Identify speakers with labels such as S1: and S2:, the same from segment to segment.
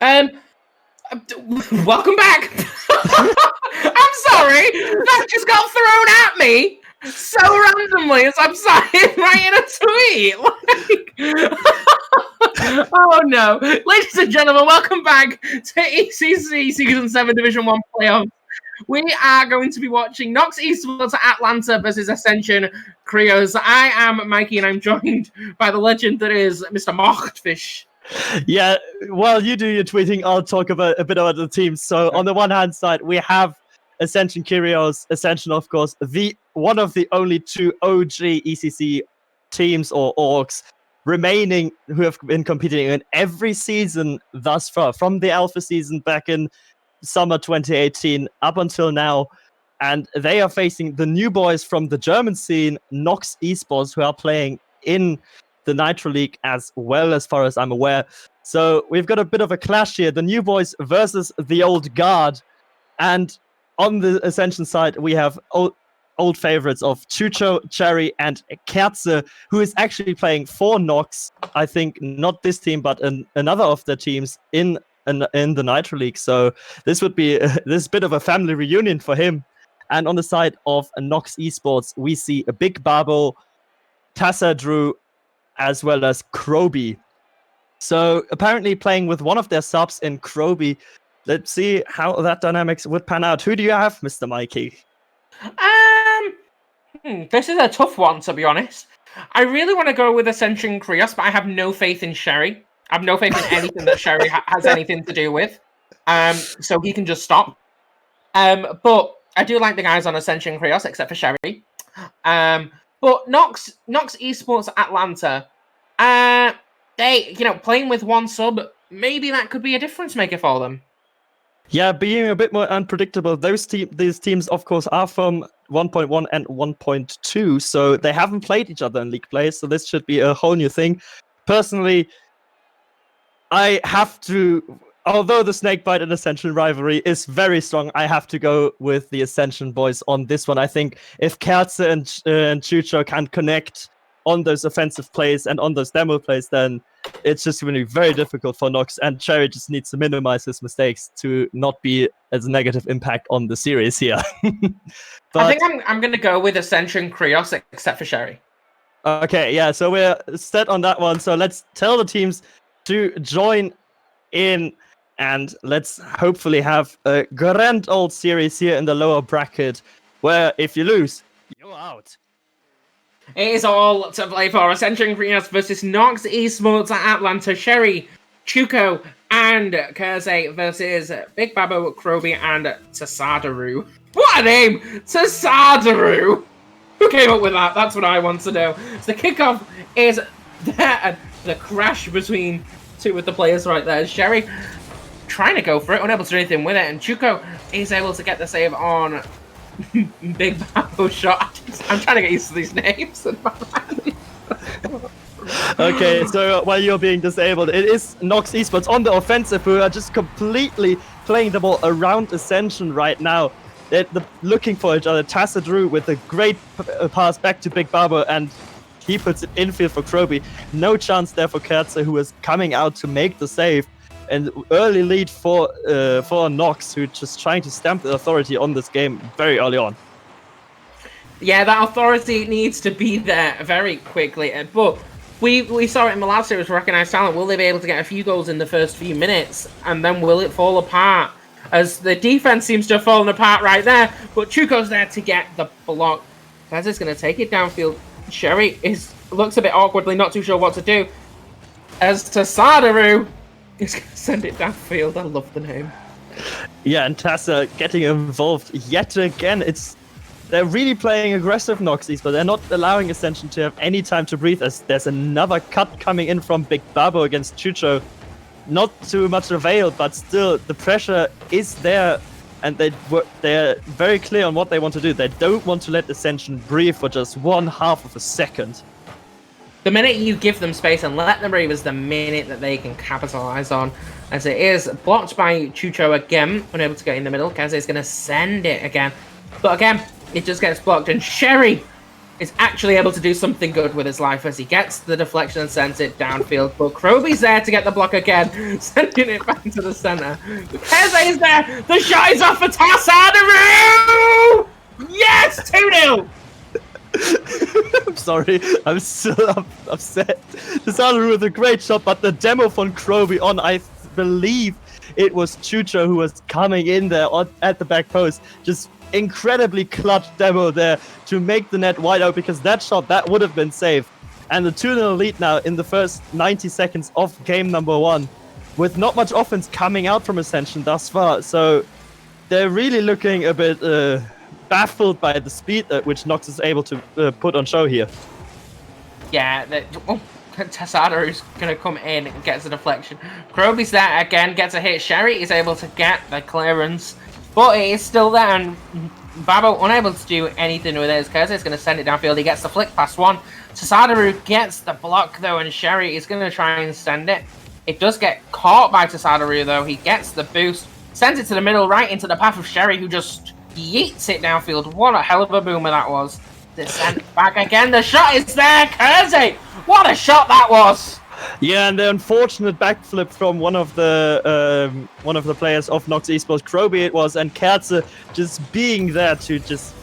S1: Um, welcome back. I'm sorry, that just got thrown at me so randomly as I'm signing right in a tweet. Oh no, ladies and gentlemen, welcome back to ECC Season 7 Division 1 playoffs. We are going to be watching NOX eSports Atlanta versus Ascension Kyrios. I am Mikey, and I'm joined by the legend that is Mr. Mochtfish.
S2: Yeah, while you do your tweeting, I'll talk a bit about the teams. So on the one hand side, we have Ascension Kyrios. Ascension, of course, one of the only two OG ECC teams or orgs remaining who have been competing in every season thus far, from the Alpha season back in summer 2018 up until now. And they are facing the new boys from the German scene, NOX eSports, who are playing in the Nitro League as well, as far as I'm aware. So we've got a bit of a clash here. The new boys versus the old guard. And on the Ascension side, we have old favorites of Chucho, Cherry, and Kerze, who is actually playing for NOX. I think not this team, but another of the teams in the Nitro League. So this would be this bit of a family reunion for him. And on the side of NOX eSports, we see a Big Babo, Tassa Drew, as well as Kroby. So apparently playing with one of their subs in Kroby. Let's see how that dynamics would pan out. Who do you have, Mr. Mikey?
S1: This is a tough one, to be honest. I really want to go with Ascension Kyrios, but I have no faith in Sherry. I have no faith in anything that Sherry has anything to do with. So he can just stop. But I do like the guys on Ascension Kyrios, except for Sherry. But NOX eSports Atlanta, they, playing with one sub, maybe that could be a difference maker for them.
S2: Yeah, being a bit more unpredictable. These teams, of course, are from 1.1 and 1.2, so they haven't played each other in league play, so this should be a whole new thing. Personally, I have to, although the Snakebite and Ascension rivalry is very strong, I have to go with the Ascension boys on this one. I think if Kerze and Chucho can connect on those offensive plays and on those demo plays, then it's just going to be very difficult for NOX, and Cherry just needs to minimize his mistakes to not be as a negative impact on the series here.
S1: But I think I'm going to go with Ascension Kyrios, except for Sherry.
S2: Okay, yeah, so we're set on that one. So let's tell the teams to join in, and let's hopefully have a grand old series here in the lower bracket, where if you lose, you're out.
S1: It is all to play for. Ascension Kyrios versus NOX eSports Atlanta. Sherry, Chuko, and Kyrios versus Big Babo, Kroby, and Tasadaru. What a name! Tasadaru! Who came up with that? That's what I want to know. So the kickoff is there, and the crash between two of the players right there. Sherry trying to go for it, unable to do anything with it, and Chuko is able to get the save on Big Babo shot. I'm trying to get used to these names.
S2: Okay, so while you're being disabled, it is NOX eSports on the offensive who are just completely playing the ball around Ascension right now. They're looking for each other. Tassa Drew with a great pass back to Big Babo, and he puts it infield for Kroby. No chance there for Kerze, who is coming out to make the save. And early lead for NOX, who just trying to stamp the authority on this game very early on.
S1: Yeah, that authority needs to be there very quickly. But we saw it in the last series, Recognized Talent. Will they be able to get a few goals in the first few minutes? And then will it fall apart? As the defense seems to have fallen apart right there. But Chuko's there to get the block. Kaz's going to take it downfield. Sherry looks a bit awkwardly, not too sure what to do. As Tasadaru is going to send it downfield. I love the name.
S2: Yeah, and Tassa getting involved yet again. They're really playing aggressive Noxies, but they're not allowing Ascension to have any time to breathe, as there's another cut coming in from Big Babo against Chucho. Not too much avail, but still the pressure is there, and they're very clear on what they want to do. They don't want to let Ascension breathe for just 1/2 of a second.
S1: The minute you give them space and let them breathe is the minute that they can capitalize on. As it is blocked by Chucho again, unable to get in the middle. Kaze is going to send it again. But again, it just gets blocked. And Sherry is actually able to do something good with his life as he gets the deflection and sends it downfield. But Kroby's there to get the block again, sending it back to the center. Keze is there. The shot is off for Tasadaru! Yes, 2-0.
S2: I'm sorry, I'm still upset. Tasadaru with a great shot, but the demo from Kroby on, I believe it was Chucho who was coming in there at the back post. Just incredibly clutch demo there to make the net wide open, because that shot, that would have been safe. And the 2-0 lead now in the first 90 seconds of game number 1, with not much offense coming out from Ascension thus far. So they're really looking a bit baffled by the speed at which NOX is able to put on show here.
S1: Yeah, Tasadaru's going to come in and gets a deflection. Kroby's there again, gets a hit. Sherry is able to get the clearance, but it is still there, and Babo unable to do anything with it. Keze is going to send it downfield. He gets the flick past one. Tasadaru gets the block, though, and Sherry is going to try and send it. It does get caught by Tasadaru, though. He gets the boost, sends it to the middle, right into the path of Sherry, who just yeets it downfield. What a hell of a boomer that was. It's sent back again. The shot is there. Keze! What a shot that was!
S2: Yeah, and the unfortunate backflip from one of the players of NOX eSports, Kroby it was, and Kerze just being there to just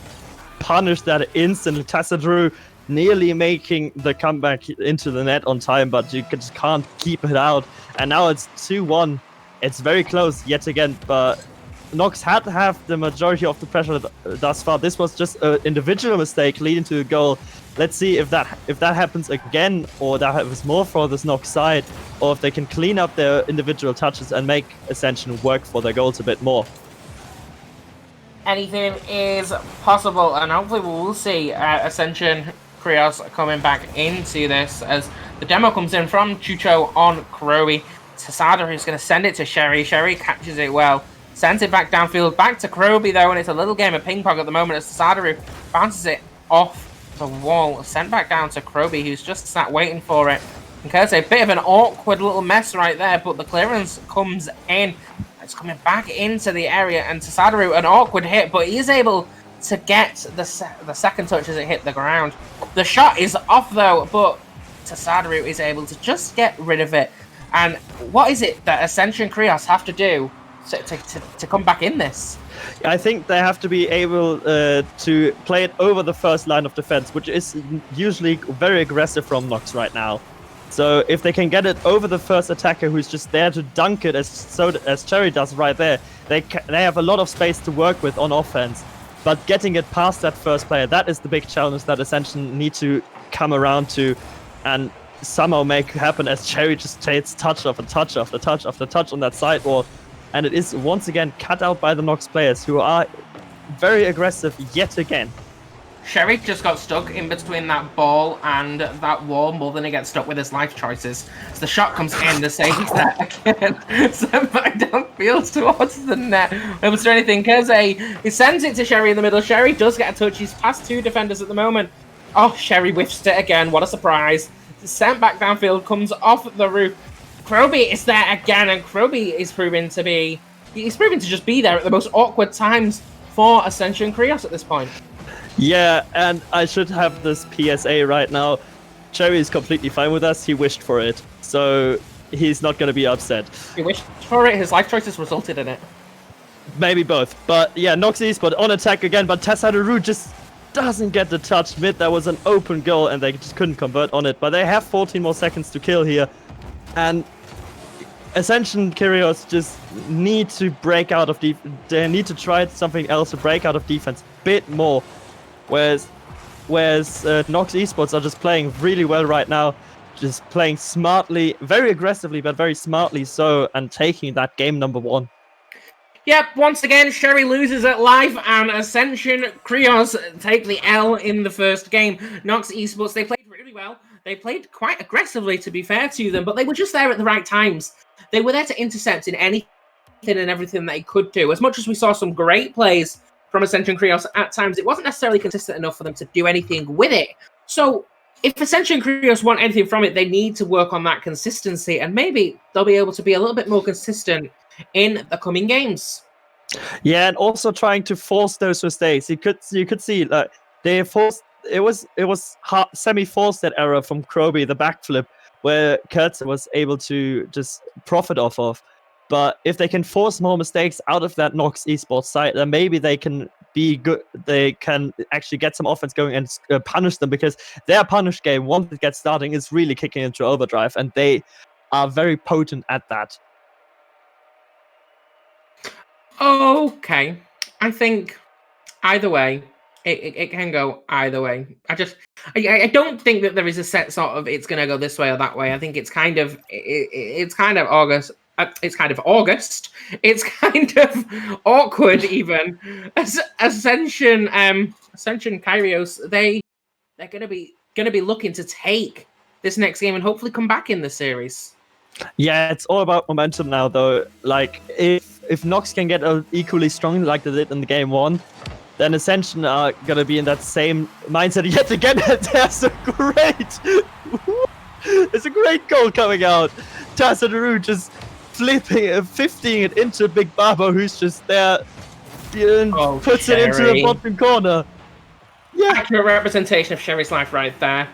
S2: punish that instantly. Tassadru nearly making the comeback into the net on time, but you just can't keep it out. And now it's 2-1. It's very close yet again, but NOX had to have the majority of the pressure thus far. This was just an individual mistake leading to a goal. Let's see if that happens again, or that happens more for this NOX side, or if they can clean up their individual touches and make Ascension work for their goals a bit more.
S1: Anything is possible, and hopefully we will see Ascension Kyrios coming back into this as the demo comes in from Chucho on Kroby. Tasada, who's going to send it to Sherry. Sherry catches it well. Sends it back downfield, back to Kroby though, and it's a little game of ping pong at the moment as Tasadaru bounces it off the wall, sent back down to Kroby, who's just sat waiting for it. And Keze, a bit of an awkward little mess right there, but the clearance comes in. It's coming back into the area, and Tasadaru, an awkward hit, but he's able to get the second touch as it hit the ground. The shot is off though, but Tasadaru is able to just get rid of it. And what is it that Ascension Kyrios have to do to come back in this?
S2: I think they have to be able to play it over the first line of defense, which is usually very aggressive from NOX right now. So if they can get it over the first attacker, who's just there to dunk it as Cherry does right there, they have a lot of space to work with on offense. But getting it past that first player, that is the big challenge that Ascension need to come around to and somehow make happen, as Cherry just takes touch after touch after touch after touch on that sidewall. And it is once again cut out by the NOX players, who are very aggressive yet again.
S1: Sherry just got stuck in between that ball and that wall more than he gets stuck with his life choices. So the shot comes in, the save is there again. Sent back downfield towards the net. Able to do anything. Keze, he sends it to Sherry in the middle. Sherry does get a touch. He's past two defenders at the moment. Oh, Sherry whiffs it again. What a surprise. Sent back downfield, comes off the roof. Kroby is there again, and Kroby is proven to just be there at the most awkward times for Ascension Kyrios at this point.
S2: Yeah, and I should have this PSA right now. Cherry is completely fine with us. He wished for it, so he's not going to be upset.
S1: He wished for it. His life choices resulted in it.
S2: Maybe both, but yeah, NOX eSports on attack again, but Tasadaru just doesn't get the touch mid. That was an open goal, and they just couldn't convert on it. But they have 14 more seconds to kill here. And Ascension Kyrios just need to break out of they need to try something else to break out of defense a bit more. Whereas NOX eSports are just playing really well right now, just playing smartly, very aggressively, but very smartly so, and taking that game number 1.
S1: Yep, once again, Sherry loses at life, and Ascension Kyrios take the L in the first game. NOX eSports, they played really well. They played quite aggressively, to be fair to them, but they were just there at the right times. They were there to intercept in anything and everything they could do. As much as we saw some great plays from Ascension Kyrios at times, it wasn't necessarily consistent enough for them to do anything with it. So if Ascension Kyrios want anything from it, they need to work on that consistency, and maybe they'll be able to be a little bit more consistent in the coming games.
S2: Yeah, and also trying to force those mistakes. You could see they forced it was semi-forced that error from Kroby, the backflip, where Kurtz was able to just profit off of. But if they can force more mistakes out of that NOX eSports side, then maybe they can be good. They can actually get some offense going and punish them, because their punish game, once it gets starting, is really kicking into overdrive, and they are very potent at that.
S1: Okay, I think either way, it can go either way. I don't think that there is a set sort of it's going to go this way or that way. I think it's kind of it's kind of August. It's kind of August. It's kind of awkward even. Ascension, Kyrios, they're going to be looking to take this next game and hopefully come back in the series.
S2: Yeah, it's all about momentum now, though. Like, if NOX can get equally strong like they did in the game 1, then Ascension are gonna be in that same mindset yet again. There's a great goal coming out. Tassadaru just flipping, 50ing it into Big Babo, who's just there, puts it into the bottom corner.
S1: Yeah, accurate representation of Sherry's life right there.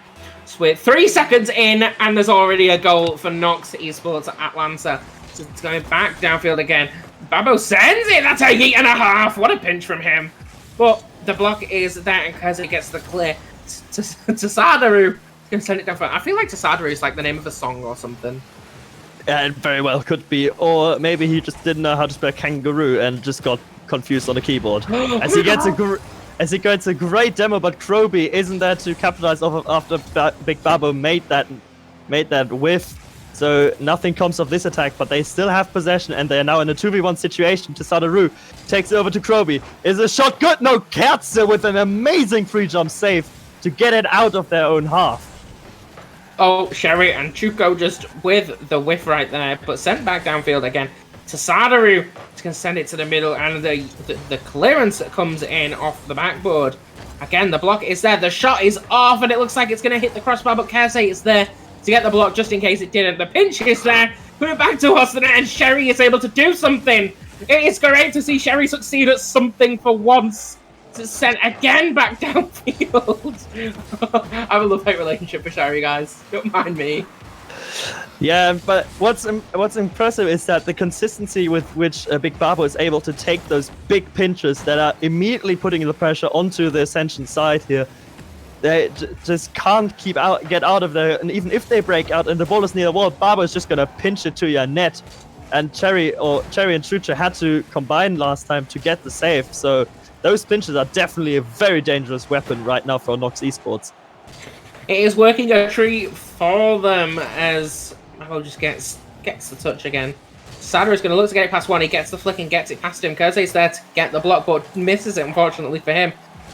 S1: So we're 3 seconds in, and there's already a goal for NOX eSports Atlanta. So it's going back downfield again. Babo sends it. That's a yeet and a half. What a pinch from him. But the block is there, and Kaze gets the clear to Sadaru. He's going to send it downfield. I feel like Sadaru is like the name of a song or something.
S2: Yeah, it very well could be. Or maybe he just didn't know how to spell kangaroo and just got confused on the keyboard. As he gets a great demo, but Kroby isn't there to capitalize off of after Big Babo made that whiff. So nothing comes of this attack, but they still have possession, and they are now in a 2v1 situation. Sadaru takes it over to Kroby. Is a shot good? No, Kerze with an amazing free jump save to get it out of their own half.
S1: Oh, Sherry and Chuko just with the whiff right there, but sent back downfield again to Sadaru. He's going to send it to the middle, and the clearance comes in off the backboard. Again, the block is there. The shot is off, and it looks like it's going to hit the crossbar, but Kaze is there to get the block just in case it didn't. The pinch is there. Put it back towards the net, and Sherry is able to do something. It is great to see Sherry succeed at something for once. It's sent again back downfield. I have a love-hate relationship with Sherry, guys. Don't mind me.
S2: Yeah, but what's impressive is that the consistency with which Big Babo is able to take those big pinches that are immediately putting the pressure onto the Ascension side here. They just can't get out of there, and even if they break out and the ball is near the wall, Babo is just gonna pinch it to your net. And Cherry and Chucha had to combine last time to get the save, so those pinches are definitely a very dangerous weapon right now for NOX eSports.
S1: It is working a treat for them as Babo just gets the touch again. Sadaru is going to look to get it past one. He gets the flick and gets it past him. Kaze is there to get the block, but misses it, unfortunately for him.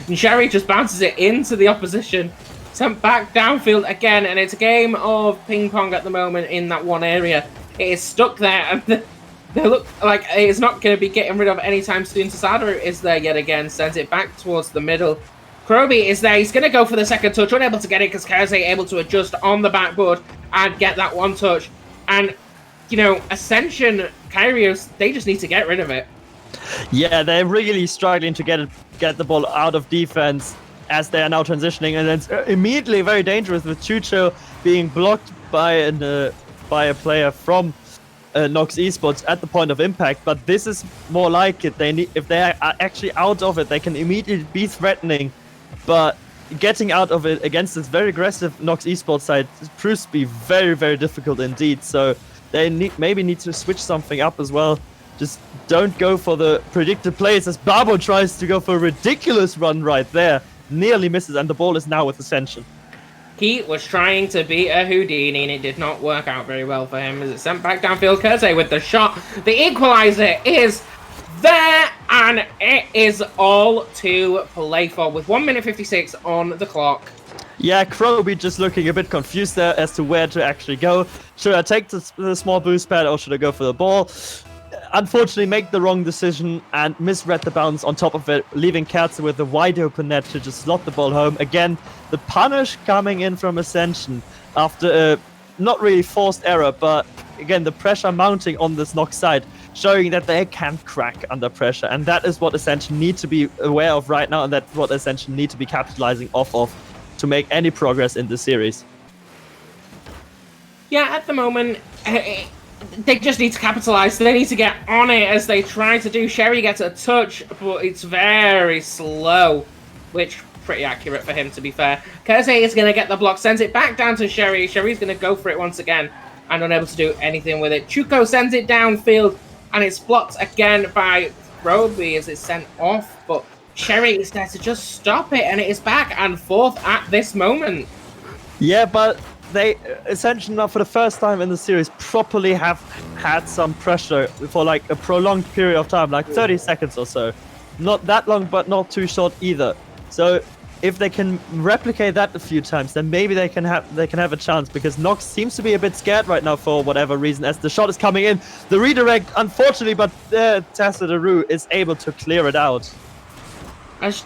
S1: And Sherry just bounces it into the opposition. Sent back downfield again, and it's a game of ping pong at the moment in that one area. It is stuck there, and they look like it's not going to be getting rid of anytime soon. Sadaru is there yet again, sends it back towards the middle. Kroby is there. He's going to go for the second touch, unable to get it because Kaze able to adjust on the backboard and get that one touch. And, you know, Ascension, Kyrios, they just need to get rid of it.
S2: Yeah, they're really struggling to get the ball out of defense as they are now transitioning, and it's immediately very dangerous with Chucho being blocked by a player from NOX eSports at the point of impact. But this is more like it. If they are actually out of it, they can immediately be threatening. But getting out of it against this very aggressive NOX eSports side proves to be very, very difficult indeed. So they maybe need to switch something up as well. Just don't go for the predicted plays as Babo tries to go for a ridiculous run right there. Nearly misses, and the ball is now with Ascension.
S1: He was trying to be a Houdini, and it did not work out very well for him as it's sent back downfield. Kaze with the shot. The equalizer is there, and it is all to play for with 1 minute 56 on the clock.
S2: Yeah, Kroby just looking a bit confused there as to where to actually go. Should I take the small boost pad or should I go for the ball? Unfortunately, make the wrong decision and misread the bounce on top of it, leaving Kerze with a wide open net to just slot the ball home. Again, the punish coming in from Ascension after a not really forced error, but again, the pressure mounting on this NOX side, showing that they can crack under pressure. And that is what Ascension need to be aware of right now, and that's what Ascension need to be capitalizing off of to make any progress in the series.
S1: Yeah, at the moment, they just need to capitalize. They need to get on it as they try to do. Sherry gets a touch, but it's very slow, which pretty accurate for him, to be fair. Kersey is going to get the block, sends it back down to Sherry. Sherry's going to go for it once again and unable to do anything with it. Chuko sends it downfield, and it's blocked again by Roby as it's sent off, but Sherry is there to just stop it, and it is back and forth at this moment.
S2: Yeah, but they essentially now for the first time in the series properly have had some pressure for like a prolonged period of time, like 30 seconds or so. Not that long, but not too short either. So if they can replicate that a few times, then maybe they can have a chance, because NOX seems to be a bit scared right now for whatever reason as the shot is coming in. The redirect, unfortunately, but Tassadorou is able to clear it out.
S1: As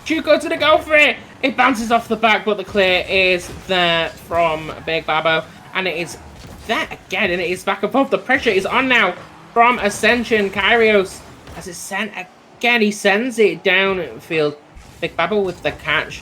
S1: Chuko to the go for it, it bounces off the back, but the clear is there from Big Babo, and it is there again, and it is back above. The pressure is on now from Ascension. Kyrios, as it's sent again, he sends it downfield. Big Babo with the catch.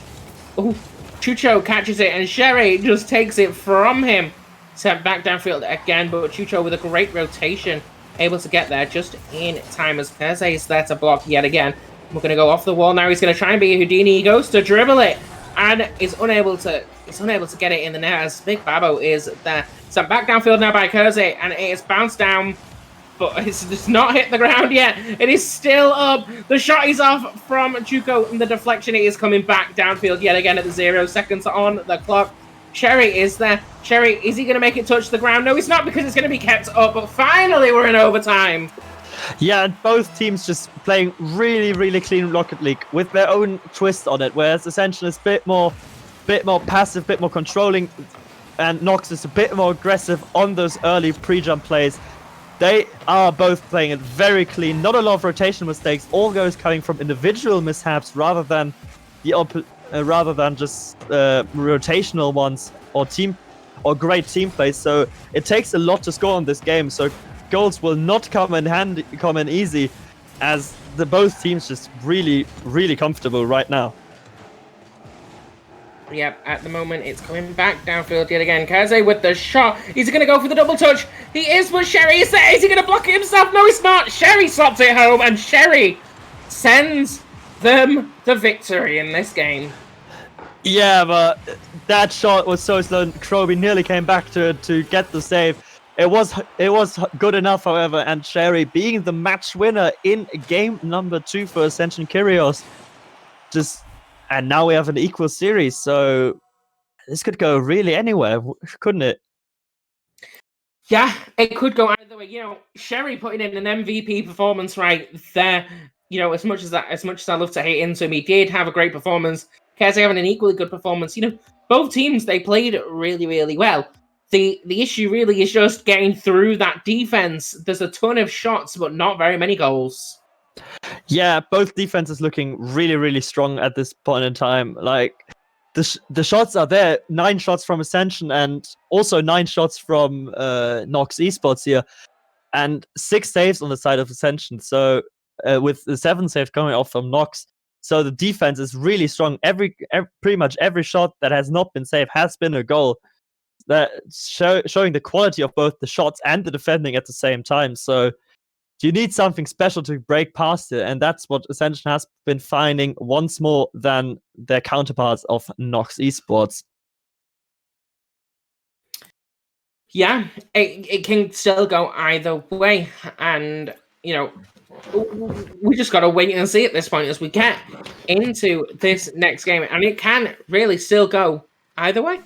S1: Oh, Chucho catches it, and Sherry just takes it from him. Sent back downfield again, but Chucho with a great rotation, able to get there just in time as Kersey is there to block yet again. We're going to go off the wall now. He's going to try and be a Houdini. He goes to dribble it and is unable to get it in the net as Big Babo is there. Sent back downfield now by Kersey, and it is bounced down, but it's not hit the ground yet. It is still up. The shot is off from Chuko, and the deflection is coming back downfield yet again at the 0 seconds on the clock. Sherry is there. Sherry, is he going to make it touch the ground? No, he's not, because it's going to be kept up, but finally we're in overtime.
S2: Yeah, and both teams just playing really, really clean Rocket League with their own twist on it, whereas Ascension is a bit more passive, bit more controlling, and NOX is a bit more aggressive on those early pre-jump plays. They are both playing it very clean, not a lot of rotation mistakes, all goes coming from individual mishaps rather than just rotational ones or great team plays. So it takes a lot to score on this game. So goals will not come in easy, as both teams just really, really comfortable right now.
S1: Yep, at the moment it's coming back downfield yet again. Kaze with the shot. Is he going to go for the double touch? He is, but Sherry is there. Is he going to block it himself? No, he's not. Sherry slaps it home, and Sherry sends them the victory in this game.
S2: Yeah, but that shot was so slow. Kroby nearly came back to get the save. It was good enough, however, and Sherry being the match winner in game number 2 for Ascension Kyrios. And now we have an equal series, so this could go really anywhere, couldn't it?
S1: Yeah, it could go either way. You know, Sherry putting in an MVP performance right there. You know, as much as I love to hate into him, he did have a great performance. Keze having an equally good performance. You know, both teams, they played really, really well. The issue really is just getting through that defense. There's a ton of shots, but not very many goals.
S2: Yeah, both defenses looking really, really strong at this point in time. Like, the shots are there. 9 shots from Ascension and also 9 shots from NOX eSports here. And 6 saves on the side of Ascension. So, with the 7 saves coming off from NOX. So the defense is really strong. Pretty much every shot that has not been saved has been a goal. That showing the quality of both the shots and the defending at the same time. So you need something special to break past it, and that's what Ascension has been finding once more than their counterparts of NOX eSports.
S1: Yeah, it can still go either way, and you know, we just got to wait and see at this point as we get into this next game, and it can really still go either way.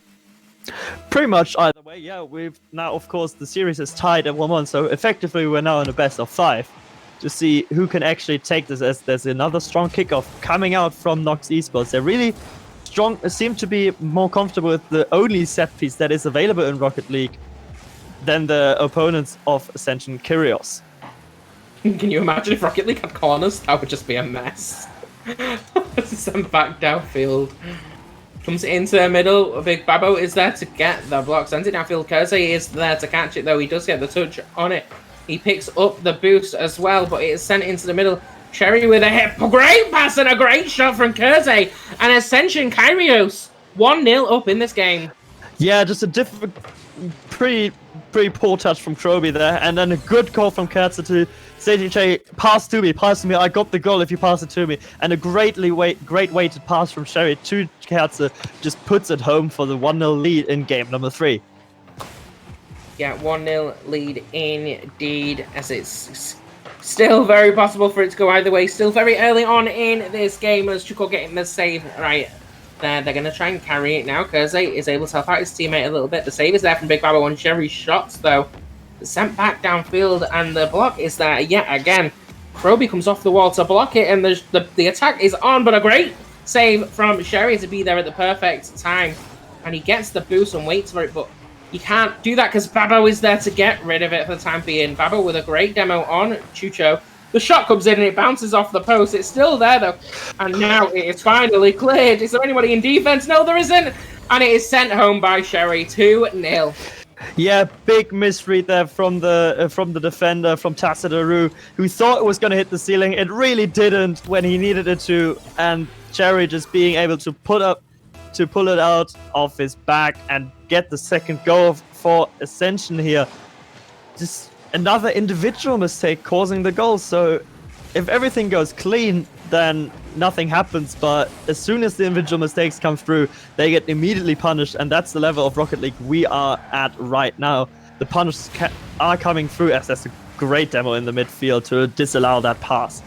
S2: Pretty much either way, yeah. We've now, of course, the series is tied at 1-1, so effectively we're now in a best of 5 to see who can actually take this, as there's another strong kickoff coming out from NOX eSports. They're really strong, seem to be more comfortable with the only set piece that is available in Rocket League than the opponents of Ascension Kyrios.
S1: Can you imagine if Rocket League had corners? That would just be a mess. Send back downfield. Comes into the middle. Big Babo is there to get the block. Sends it downfield. Kersey is there to catch it, though. He does get the touch on it. He picks up the boost as well, but it is sent into the middle. Cherry with a hit. Great pass and a great shot from Kersey. And Ascension Kyrios 1-0 up in this game.
S2: Yeah, just a pretty poor touch from Kroby there, and then a good call from Kertzer to say to Cherry, pass to me, I got the goal if you pass it to me. And a great weighted pass from Cherry to Kertzer just puts it home for the 1-0 lead in game number 3.
S1: Yeah, 1-0 lead indeed, as it's still very possible for it to go either way. Still very early on in this game as Chuko getting the save right there. They're going to try and carry it now. Kersey is able to help out his teammate a little bit. The save is there from Big Babo on Cherry's shots, though. Sent back downfield, and the block is there yet again. Kroby comes off the wall to block it, and the attack is on, but a great save from Sherry to be there at the perfect time. And he gets the boost and waits for it, but you can't do that because Babo is there to get rid of it for the time being. Babo with a great demo on Chucho. The shot comes in and it bounces off the post. It's still there though. And now it is finally cleared. Is there anybody in defense? No, there isn't. And it is sent home by Sherry. 2-0.
S2: Yeah, big misread there from the defender, from Tassadorou, who thought it was going to hit the ceiling. It really didn't when he needed it to. And Cherry just being able to pull it out of his back and get the second goal for Ascension here. Just another individual mistake causing the goal. So if everything goes clean, then nothing happens. But as soon as the individual mistakes come through, they get immediately punished. And that's the level of Rocket League we are at right now. The punishes are coming through, as there's a great demo in the midfield to disallow that pass.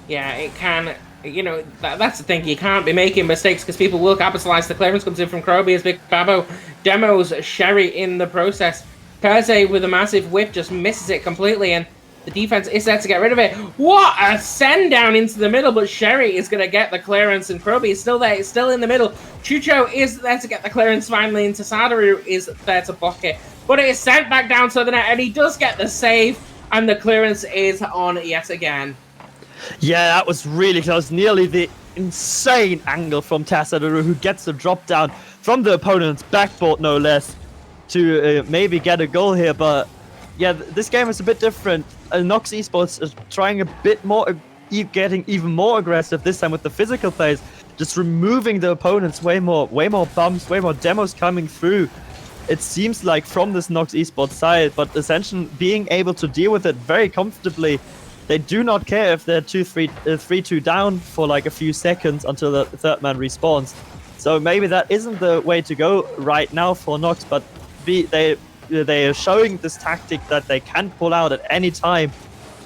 S1: Yeah, it can. You know, that's the thing. You can't be making mistakes because people will capitalize. The clearance comes in from Kroby as Big Babo demos Sherry in the process. Kersey with a massive whip just misses it completely, and the defense is there to get rid of it. What a send down into the middle, but Sherry is going to get the clearance, and Kroby is still there. It's still in the middle. Chucho is there to get the clearance finally, and Tasadaru is there to block it. But it is sent back down to the net, and he does get the save, and the clearance is on yet again.
S2: Yeah, that was really close. Nearly the insane angle from Tassadorou, who gets the drop down from the opponent's backboard, no less, to maybe get a goal here. But yeah, this game is a bit different. NOX eSports is trying a bit more, getting even more aggressive this time with the physical plays, just removing the opponents way more bumps, way more demos coming through. It seems like from this NOX eSports side, but Ascension being able to deal with it very comfortably. They do not care if they're 3-2 down for like a few seconds until the third man respawns. So maybe that isn't the way to go right now for NOX, but they are showing this tactic that they can pull out at any time.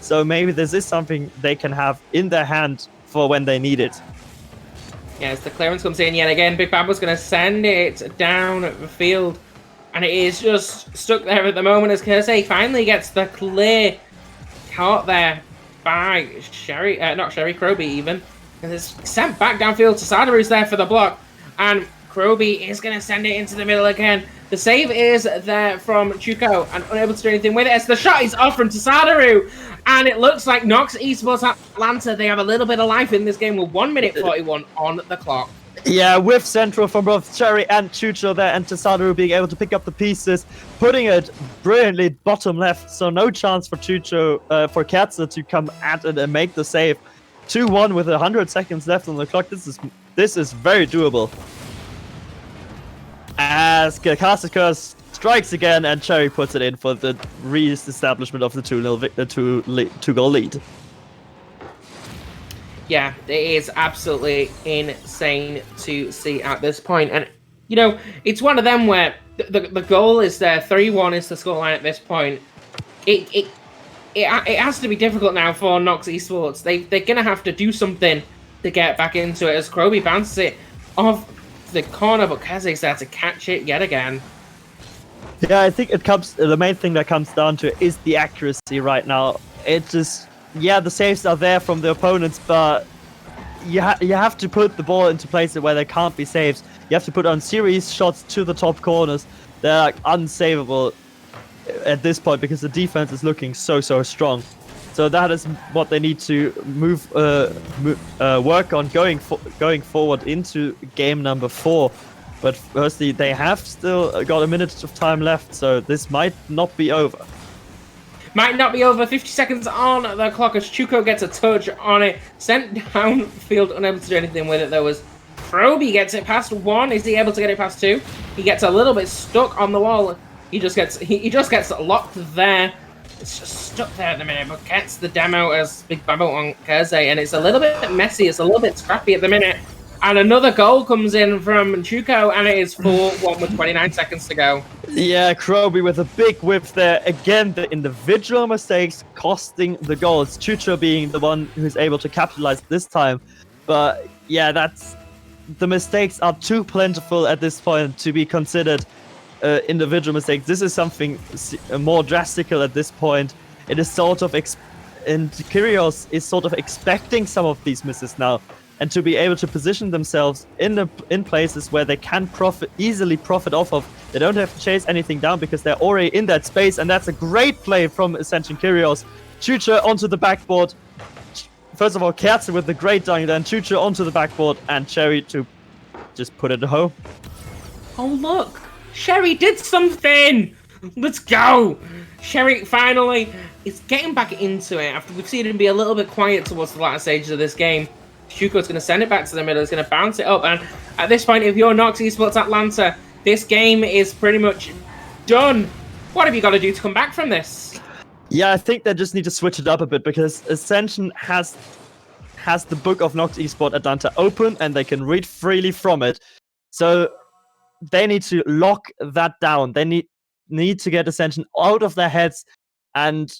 S2: So maybe this is something they can have in their hand for when they need it.
S1: Yes, the clearance comes in yet again. Big Babo's going to send it down the field, and it is just stuck there at the moment as Kersey finally gets the clear. Caught there by Sherry, not Sherry, Kroby even. And it's sent back downfield to Sadaru's there for the block. And Kroby is going to send it into the middle again. The save is there from Chuko and unable to do anything with it as the shot is off from Tasadaru. And it looks like NOX eSports Atlanta, they have a little bit of life in this game with 1 minute 41 on the clock.
S2: Yeah, with central from both Cherry and Chucho there, and Tasadaru being able to pick up the pieces, putting it brilliantly bottom left, so no chance for Chucho, for Katza to come at it and make the save. 2-1 with 100 seconds left on the clock. This is very doable. As Kasakas strikes again, and Cherry puts it in for the re-establishment of the 2-goal lead.
S1: Yeah, it is absolutely insane to see at this point. And, you know, it's one of them where the goal is there. 3-1 is the scoreline at this point. It has to be difficult now for NOX eSports. They're going to have to do something to get back into it as Kroby bounces it off the corner, but Kazek's there to catch it yet again.
S2: Yeah, I think the main thing that comes down to is the accuracy right now. It just... Yeah, the saves are there from the opponents, but you have to put the ball into places where there can't be saves. You have to put on series shots to the top corners. They're like unsavable at this point because the defense is looking so strong. So that is what they need to work on going forward into game number 4. But firstly, they have still got a minute of time left, so this might not be over.
S1: Might not be over. 50 seconds on the clock as Chuko gets a touch on it. Sent downfield, unable to do anything with it. There was Proby gets it past 1. Is he able to get it past 2? He gets a little bit stuck on the wall. He just gets locked there. It's just stuck there at the minute, but gets the demo as Big Babo on Kersey, and it's a little bit messy. It's a little bit scrappy at the minute. And another goal comes in from Chuko, and it is 4-1 with 29 seconds to go.
S2: Yeah, Kroby with a big whip there. Again, the individual mistakes costing the goals. Chucho being the one who's able to capitalize this time. But yeah, the mistakes are too plentiful at this point to be considered individual mistakes. This is something more drastical at this point. It is sort of and Kyrios is sort of expecting some of these misses now, and to be able to position themselves in places where they can easily profit off of. They don't have to chase anything down because they're already in that space, and that's a great play from Ascension Kyrios. Chucha onto the backboard. First of all, Kerze with the great dunk, then Chucha onto the backboard, and Cherry to just put it home.
S1: Oh look, Sherry did something! Let's go! Sherry finally is getting back into it after we've seen him be a little bit quiet towards the latter stages of this game. Shuko's going to send it back to the middle. He's going to bounce it up. And at this point, if you're NOX eSports Atlanta, this game is pretty much done. What have you got to do to come back from this?
S2: Yeah, I think they just need to switch it up a bit because Ascension has the book of NOX eSports Atlanta open and they can read freely from it. So they need to lock that down. They need to get Ascension out of their heads and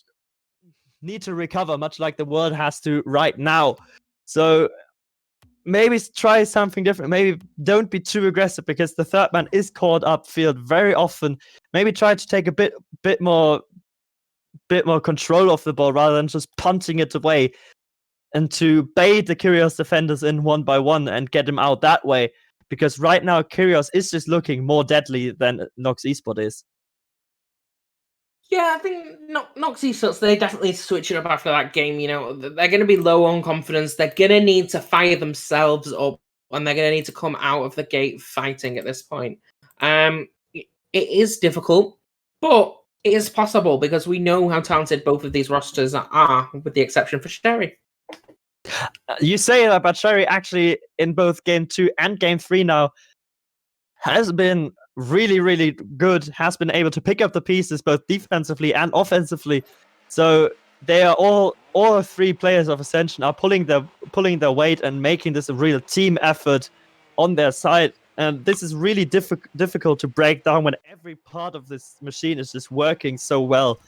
S2: need to recover, much like the world has to right now. So maybe try something different. Maybe don't be too aggressive because the third man is caught upfield very often. Maybe try to take a bit more control of the ball rather than just punting it away, and to bait the Kyrios defenders in one by one and get them out that way. Because right now Kyrios is just looking more deadly than NOX eSports is.
S1: Yeah, I think NOX eSports, they definitely switch it up after that game. You know, they're going to be low on confidence. They're going to need to fire themselves up, and they're going to need to come out of the gate fighting at this point. It is difficult, but it is possible because we know how talented both of these rosters are, with the exception for Sherry.
S2: You say that, but Sherry actually in both Game 2 and Game 3 now has been really, really good, has been able to pick up the pieces both defensively and offensively. So they are all three players of Ascension are pulling their weight and making this a real team effort on their side. And this is really difficult to break down when every part of this machine is just working so well.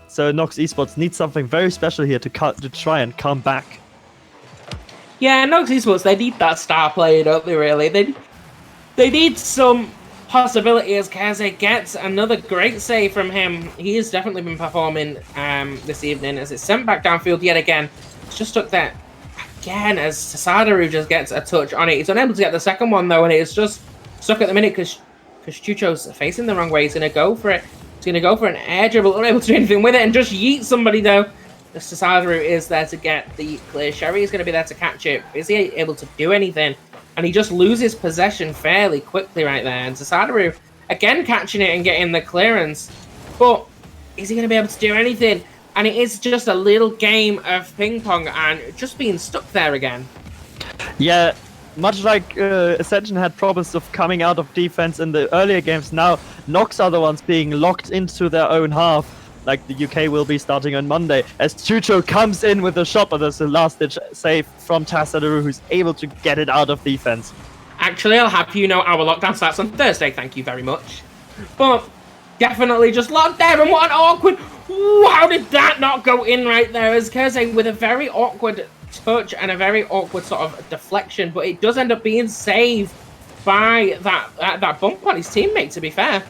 S2: So NOX eSports needs something very special here to try and come back.
S1: Yeah, NOX eSports, they need that star player, don't they, really? They need some possibility as Kaze gets another great save from him. He has definitely been performing this evening as it's sent back downfield yet again. It's just stuck there again as Sasadaru just gets a touch on it. He's unable to get the second one, though, and it is just stuck at the minute because Chucho's facing the wrong way. He's going to go for it. He's going to go for an air dribble, unable to do anything with it, and just yeet somebody, though. The Sasadaru is there to get the clear. Sherry is going to be there to catch it. Is he able to do anything? And he just loses possession fairly quickly right there. And Sasadaru, again, catching it and getting the clearance. But is he going to be able to do anything? And it is just a little game of ping pong and just being stuck there again.
S2: Yeah, much like Ascension had problems of coming out of defense in the earlier games, now NOX are the ones being locked into their own half, like the UK will be starting on Monday, as Chucho comes in with a shot, but there's a last-ditch save from Tassaduru, who's able to get it out of defense.
S1: Actually, I'll have you know our lockdown starts on Thursday, thank you very much. But definitely just locked there, and what an awkward... How did that not go in right there? As Kersey with a very awkward touch and a very awkward sort of deflection, but it does end up being saved by that bump on his teammate, to be fair.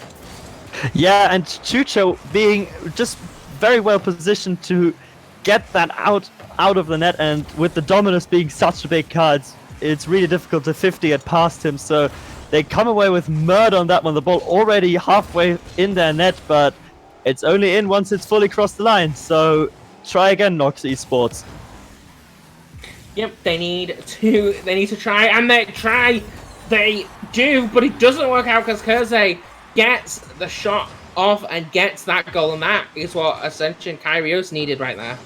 S2: Yeah, and Chucho being just very well positioned to get that out of the net, and with the Dominus being such a big card, it's really difficult to 50 it past him, so they come away with murder on that one. The ball already halfway in their net, but it's only in once it's fully crossed the line, so try again, NOX eSports.
S1: Yep, they need to try, and they do, but it doesn't work out because Kersey gets the shot off and gets that goal, and that is what Ascension Kyrios needed right there.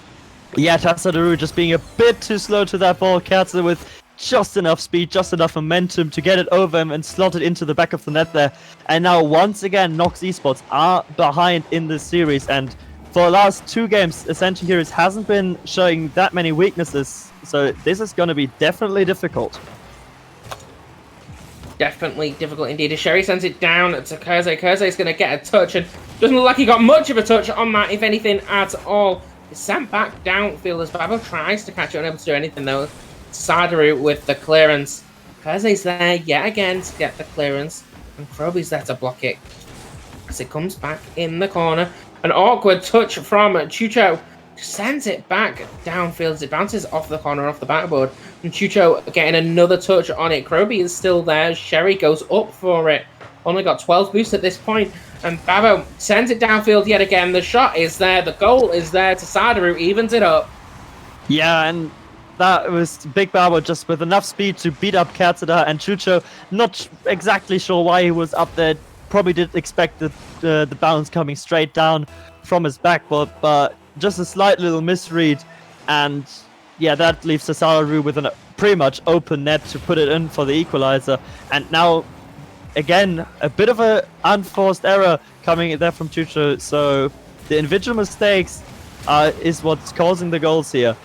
S2: Yeah, Tasadaru just being a bit too slow to that ball. Katsu with just enough speed, just enough momentum to get it over him and slot it into the back of the net there. And now once again, NOX eSports are behind in this series, and for the last 2 games, Ascension Heroes hasn't been showing that many weaknesses, so this is going to be definitely difficult.
S1: Definitely difficult indeed. As Sherry sends it down to Kersey. Kersey's going to get a touch, and doesn't look like he got much of a touch on that, if anything at all. It's sent back downfield as Babo tries to catch it, unable to do anything though. Sadaru with the clearance. Kersey's there yet again to get the clearance, and Kroby's there to block it. As it comes back in the corner, an awkward touch from Chucho. Sends it back downfield as it bounces off the corner, off the backboard. And Chucho getting another touch on it. Kroby is still there. Sherry goes up for it. Only got 12 boosts at this point. And Babo sends it downfield yet again. The shot is there. The goal is there to Sadaru. Evens it up.
S2: Yeah, and that was Big Babo just with enough speed to beat up Katsuda, and Chucho not exactly sure why he was up there. Probably didn't expect the bounce coming straight down from his backboard, but just a slight little misread, and yeah, that leaves Sadaru with a pretty much open net to put it in for the equalizer. And now, again, a bit of an unforced error coming there from Chucho, so the individual mistakes is what's causing the goals here.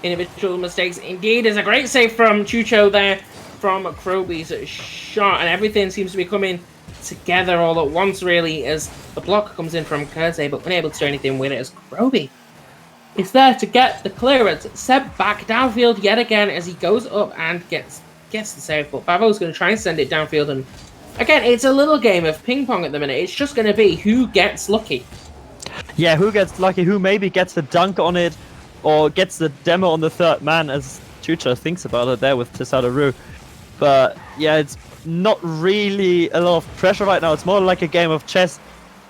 S1: Individual mistakes indeed. Is a great save from Chucho there from Kroby's shot, and everything seems to be coming together all at once, really, as the block comes in from Kersey, but unable to do anything with it as Kroby is there to get the clearance. Sent back downfield yet again as he goes up and gets the save, but Babo's going to try and send it downfield, and again, it's a little game of ping pong at the minute. It's just going to be who gets lucky.
S2: Yeah, who gets lucky, who maybe gets the dunk on it, or gets the demo on the third man, as Chucho thinks about it there with Sadaru. But yeah, it's not really a lot of pressure right now. It's more like a game of chess.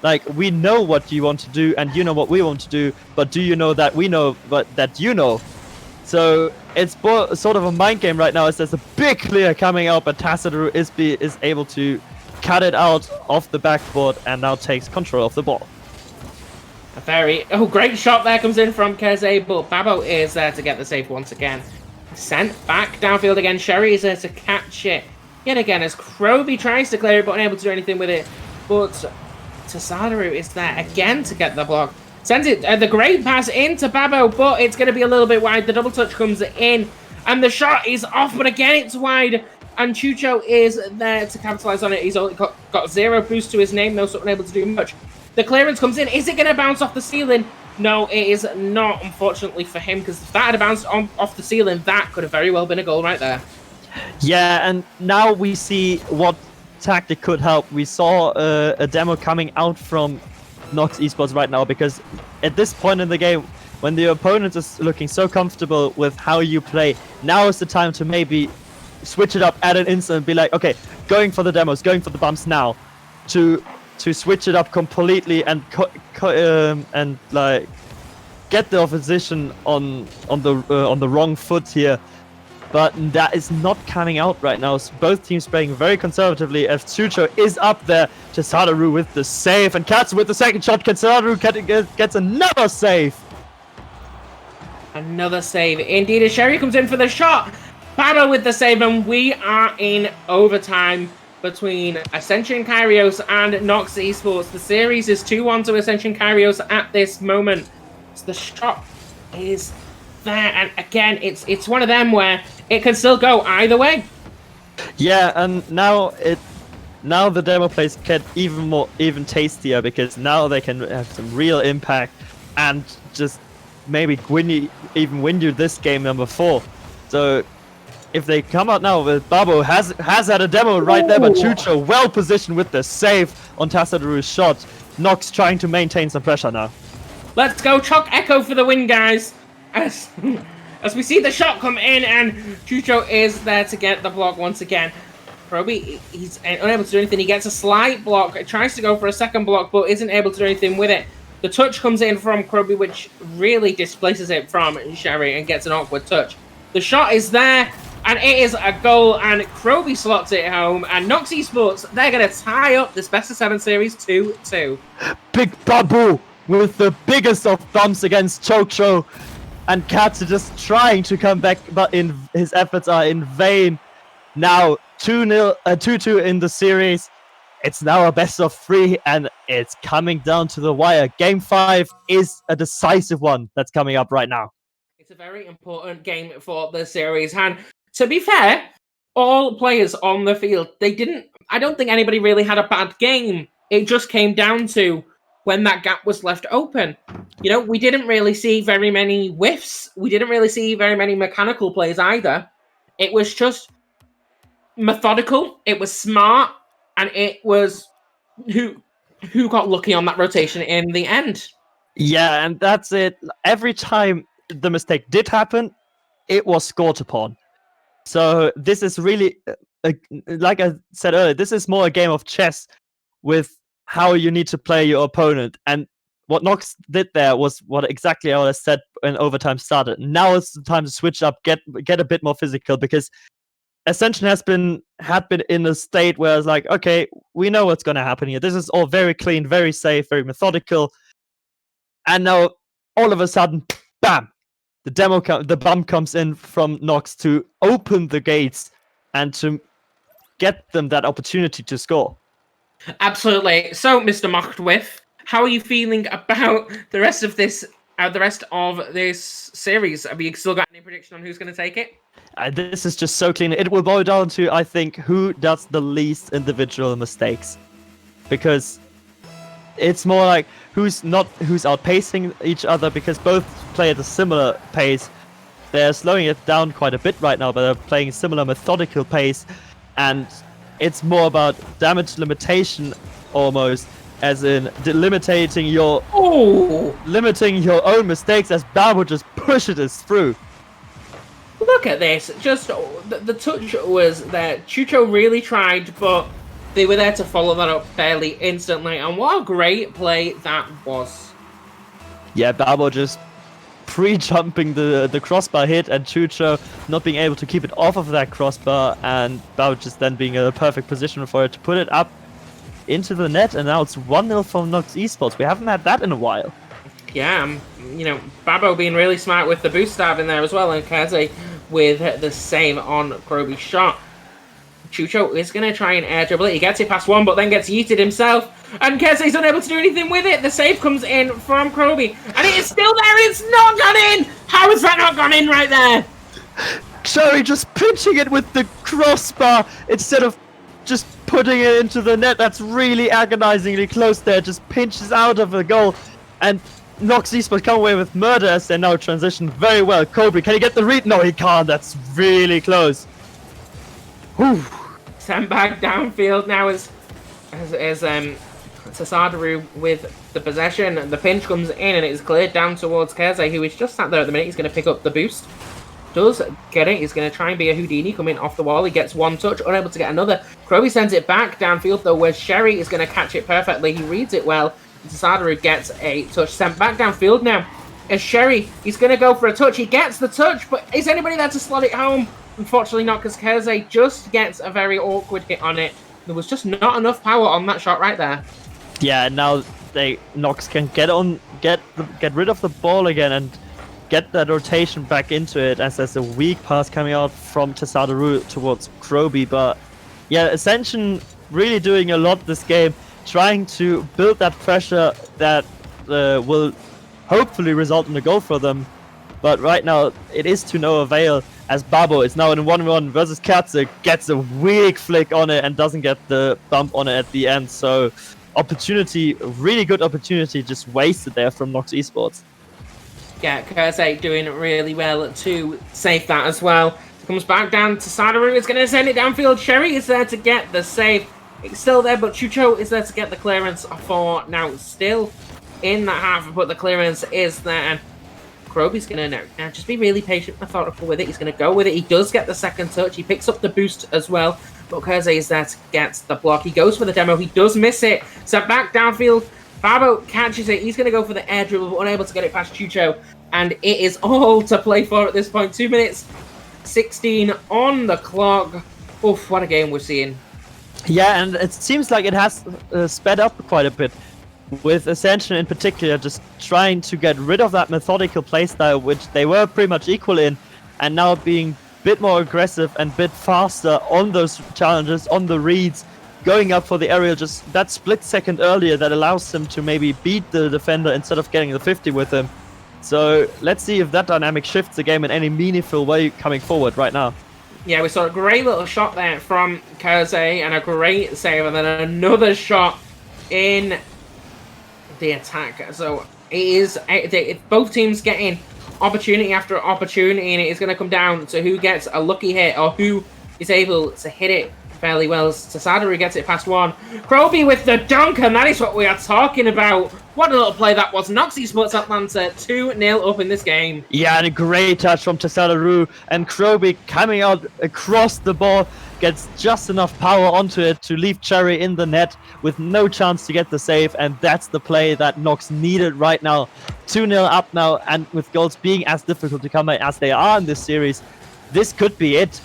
S2: Like, we know what you want to do, and you know what we want to do, but do you know that we know but that you know? So it's sort of a mind game right now, as there's a big clear coming out, but Tasadaru is able to cut it out off the backboard and now takes control of the ball.
S1: A great shot there comes in from Kersey, but Babo is there to get the save once again. Sent back downfield again. Sherry is there to catch it yet again as Kroby tries to clear it, but unable to do anything with it. But Sadaru is there again to get the block. Sends it the great pass into Babo, but it's going to be a little bit wide. The double touch comes in, and the shot is off, but again it's wide. And Chucho is there to capitalize on it. He's only got 0 boost to his name, though, so unable to do much. The clearance comes in. Is it going to bounce off the ceiling? No, it is not, unfortunately for him, because if that had bounced off the ceiling, that could have very well been a goal right there.
S2: Yeah, and now we see what tactic could help. We saw a demo coming out from NOX eSports right now, because at this point in the game, when the opponent is looking so comfortable with how you play, now is the time to maybe switch it up at an instant and be like, okay, going for the demos, going for the bumps now, to switch it up completely and like get the opposition on the wrong foot here. But that is not coming out right now. So both teams playing very conservatively as Chucho is up there to Sadaru with the save, and Katsu with the second shot. Can Sadaru gets another save?
S1: Another save indeed as Sherry comes in for the shot. Babo with the save, and we are in overtime between Ascension Kyrios and NOX eSports. The series is 2-1 to Ascension Kyrios at this moment. So the shot is there, and again, it's one of them where it can still go either way.
S2: Yeah, and now the demo plays get even tastier, because now they can have some real impact and just maybe win you this game number 4. So if they come out now with Babo has had a demo right there, but Chucho well positioned with the save on Tasadaru's shot. Nox trying to maintain some pressure now.
S1: Let's go Chalk Echo for the win, guys. As we see the shot come in, and Chucho is there to get the block once again. Kroby, he's unable to do anything. He gets a slight block. Tries to go for a second block, but isn't able to do anything with it. The touch comes in from Kroby, which really displaces it from Sherry and gets an awkward touch. The shot is there, and it is a goal, and Kroby slots it home, and NOX eSports, they're going to tie up this best of 7 series 2-2.
S2: Big Babu with the biggest of bumps against Chocho, and Katsu just trying to come back, but his efforts are in vain. Now 2-2 in the series. It's now a best of 3, and it's coming down to the wire. Game 5 is a decisive one that's coming up right now.
S1: It's a very important game for the series, and to be fair, all players on the field, I don't think anybody really had a bad game. It just came down to when that gap was left open. You know, we didn't really see very many whiffs. We didn't really see very many mechanical plays either. It was just methodical. It was smart. And it was who got lucky on that rotation in the end.
S2: Yeah, and that's it. Every time the mistake did happen, it was scored upon. So this is really, like I said earlier, this is more a game of chess with how you need to play your opponent. And what NOX did there was what exactly I said when overtime started. Now it's the time to switch up, get a bit more physical, because Ascension had been in a state where it's like, okay, we know what's going to happen here. This is all very clean, very safe, very methodical. And now, all of a sudden, bam! The bump comes in from NOX to open the gates and to get them that opportunity to score.
S1: Absolutely. So, Mr. Mochtwith, how are you feeling about the rest of this series? Have you still got any prediction on who's going to take it?
S2: This is just so clean. It will boil down to, I think, who does the least individual mistakes. Because it's more like who's outpacing each other, because both play at a similar pace. They're slowing it down quite a bit right now, but they're playing a similar methodical pace. And it's more about damage limitation almost, as in limiting your own mistakes as Babo just pushes it through.
S1: Look at this. Just the touch was there. Chucho really tried, but they were there to follow that up fairly instantly. And what a great play that was.
S2: Yeah, Babo just pre-jumping the crossbar hit, and Chucho not being able to keep it off of that crossbar, and Babo just then being in a perfect position for it to put it up into the net. And now it's 1-0 for NOX eSports. We haven't had that in a while.
S1: Yeah, Babo being really smart with the boost stab in there as well, and Kaze with the save on Kroby's shot. Chucho is going to try and air dribble it. He gets it past one, but then gets yeeted himself, and Kaze's unable to do anything with it. The save comes in from Kroby, and it is still there, and it's not gone in! How has that not gone in right there?
S2: Sorry, just pinching it with the crossbar instead of just putting it into the net. That's really agonizingly close there. Just pinches out of the goal, and NOX eSports come away with murder as they now transition very well. Kobe, can he get the read? No, he can't. That's really close. Whew.
S1: Sent back downfield now as Tasadaru with the possession. The pinch comes in and it's cleared down towards Keze, who is just sat there at the minute. He's going to pick up the boost. Does get it. He's going to try and be a Houdini coming off the wall. He gets one touch, unable to get another. Kroby sends it back downfield though, where Sherry is going to catch it perfectly. He reads it well. Tasadaru gets a touch, sent back downfield now. As Sherry, he's going to go for a touch. He gets the touch, but is anybody there to slot it home? Unfortunately not, because Keze just gets a very awkward hit on it. There was just not enough power on that shot right there.
S2: Yeah, now NOX can get rid of the ball again and get that rotation back into it, as there's a weak pass coming out from Tasadaru towards Kroby. But yeah, Ascension really doing a lot this game, trying to build that pressure that will hopefully result in a goal for them. But right now, it is to no avail, as Babo is now in 1-1 versus Katze, gets a weak flick on it and doesn't get the bump on it at the end. So opportunity, really good opportunity, just wasted there from NOX eSports.
S1: Yeah, Kurse doing really well to save that as well. Comes back down to Sadaru, is going to send it downfield. Sherry is there to get the save. It's still there, but Chucho is there to get the clearance for now. Still in that half, but the clearance is there. And Kroby's going to now just be really patient, methodical with it. He's going to go with it. He does get the second touch. He picks up the boost as well. But Kurse is there to get the block. He goes for the demo. He does miss it. So back downfield Babo catches it. He's going to go for the air dribble, but unable to get it past Chucho. And it is all to play for at this point. 2 minutes 16 on the clock. Oof, what a game we're seeing.
S2: Yeah, and it seems like it has sped up quite a bit, with Ascension in particular just trying to get rid of that methodical playstyle, which they were pretty much equal in, and now being a bit more aggressive and a bit faster on those challenges, on the reads, going up for the aerial just that split second earlier that allows them to maybe beat the defender instead of getting the 50 with him. So let's see if that dynamic shifts the game in any meaningful way coming forward right now.
S1: Yeah, we saw a great little shot there from Kyrios and a great save, and then another shot in the attack. So it is both teams getting opportunity after opportunity, and it is going to come down to who gets a lucky hit or who is able to hit it fairly well. Tasada who gets it past one. Kroby with the dunk, and that is what we are talking about. What a little play that was. NOX eSports Atlanta 2-0 up in this game.
S2: Yeah, and a great touch from Tasada, and Kroby coming out across the ball, gets just enough power onto it to leave Cherry in the net with no chance to get the save, and that's the play that NOX needed right now. 2-0 up now, and with goals being as difficult to come by as they are in this series, this could be it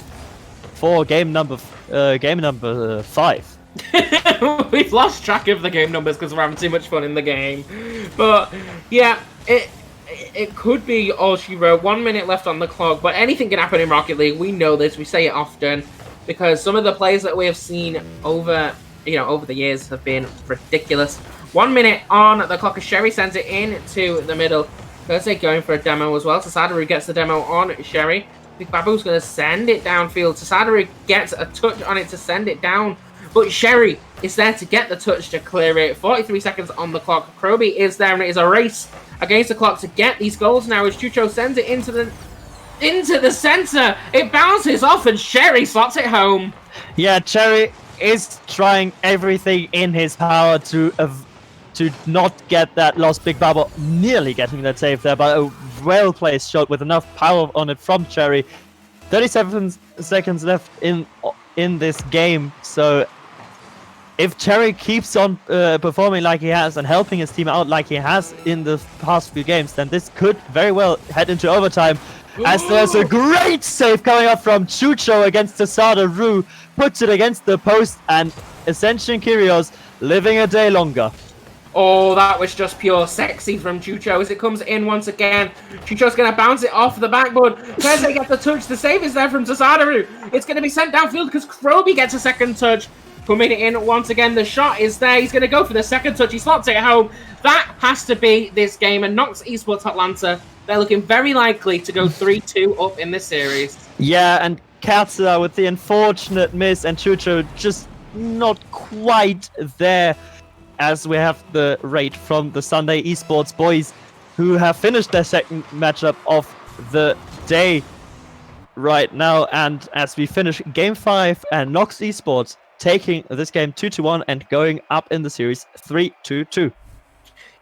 S2: for game number 5.
S1: We've lost track of the game numbers because we're having too much fun in the game. But yeah, it could be all she wrote. 1 minute left on the clock, but anything can happen in Rocket League. We know this. We say it often because some of the plays that we have seen over the years have been ridiculous. 1 minute on the clock as Sherry sends it in to the middle. Thursday going for a demo as well. Tasadaru gets the demo on Sherry. Big Babu's going to send it downfield. Tasadaru gets a touch on it to send it down. But Sherry is there to get the touch to clear it. 43 seconds on the clock. Kroby is there, and it is a race against the clock to get these goals now as Chucho sends it into the center. It bounces off, and Sherry slots it home.
S2: Yeah, Cherry is trying everything in his power to not get that lost. Big Babo nearly getting that save there, but a well-placed shot with enough power on it from Cherry. 37 seconds left in this game, so if Cherry keeps on performing like he has and helping his team out like he has in the past few games, then this could very well head into overtime. As there's a great save coming up from Chucho against Tasada. Puts it against the post, and Ascension Kyrios living a day longer.
S1: Oh, that was just pure sexy from Chucho as it comes in once again. Chucho's going to bounce it off the backboard. First they get the touch. The save is there from Tasadaru. It's going to be sent downfield because Kroby gets a second touch. Coming in once again. The shot is there. He's going to go for the second touch. He slots it home. That has to be this game. And NOX eSports Atlanta, they're looking very likely to go 3-2 up in this series.
S2: Yeah, and Katsuya with the unfortunate miss, and Chucho just not quite there, as we have the rate from the Sunday eSports boys, who have finished their second matchup of the day right now. And as we finish Game 5, and NOX eSports taking this game 2-1 and going up in the series 3-2.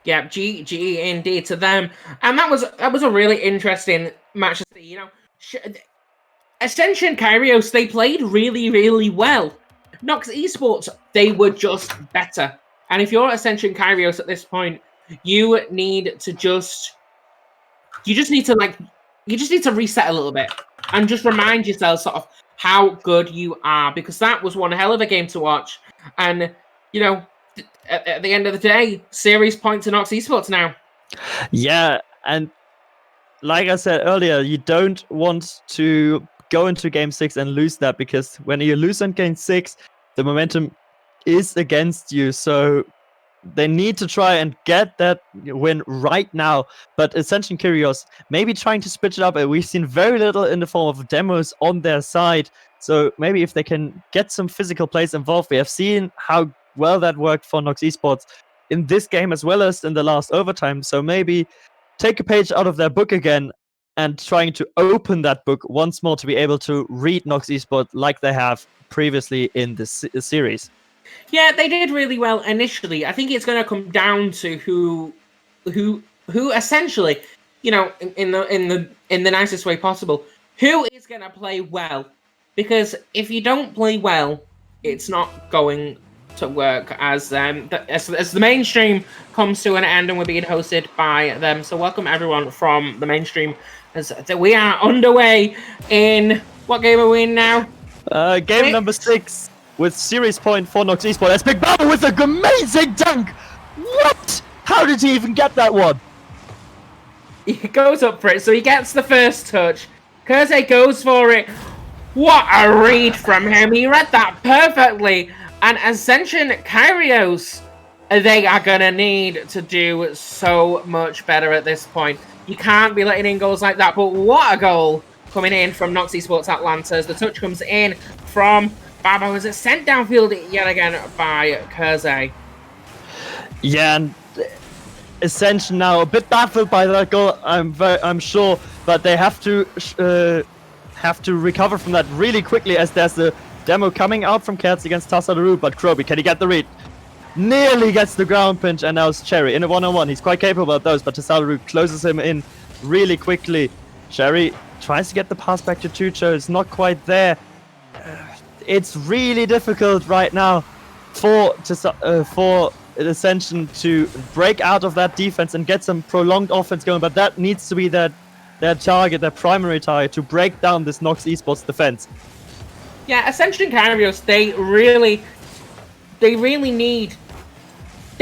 S1: Yeah, GG indeed to them. And that was a really interesting match to see. Ascension Kyrios, they played really, really well. NOX eSports, they were just better. And if you're Ascension Kyrios at this point, you just need to reset a little bit and just remind yourself sort of how good you are, because that was one hell of a game to watch. And at the end of the day, series point to NOX eSports now. Yeah,
S2: and like I said earlier, you don't want to go into Game 6 and lose that, because when you lose on Game 6, the momentum is against you. So they need to try and get that win right now. But Ascension Kyrios maybe trying to switch it up. We've seen very little in the form of demos on their side. So maybe if they can get some physical plays involved, we have seen how well that worked for NOX eSports in this game as well as in the last overtime. So maybe take a page out of their book again and trying to open that book once more to be able to read NOX eSports like they have previously in this series.
S1: Yeah, they did really well initially. I think it's going to come down to who essentially, in the nicest way possible, who is going to play well. Because if you don't play well, it's not going to work as the mainstream comes to an end and we're being hosted by them. So welcome everyone from the mainstream as we are underway in what game are we in now?
S2: Game number 6 with series point for NOX eSports. That's Big Baba with an amazing dunk. What? How did he even get that one?
S1: He goes up for it, so he gets the first touch. Kersey goes for it. What a read from him. He read that perfectly. And Ascension Kyrios, they are going to need to do so much better at this point. You can't be letting in goals like that. But what a goal coming in from NOX eSports Atlanta as the touch comes in from Babo as it's sent downfield yet again by Kersey.
S2: Yeah, and Ascension now a bit baffled by that goal. I'm sure, but they have to recover from that really quickly as there's the demo coming out from Cats against Tasadaru. But Kroby, can he get the read? Nearly gets the ground pinch, and now it's Cherry in a one-on-one. He's quite capable of those, but Tasadaru closes him in really quickly. Cherry tries to get the pass back to Chucho. It's not quite there. It's really difficult right now for Ascension to break out of that defense and get some prolonged offense going, but that needs to be their target, their primary target, to break down this NOX eSports defense.
S1: Yeah, Ascension Kyrios, they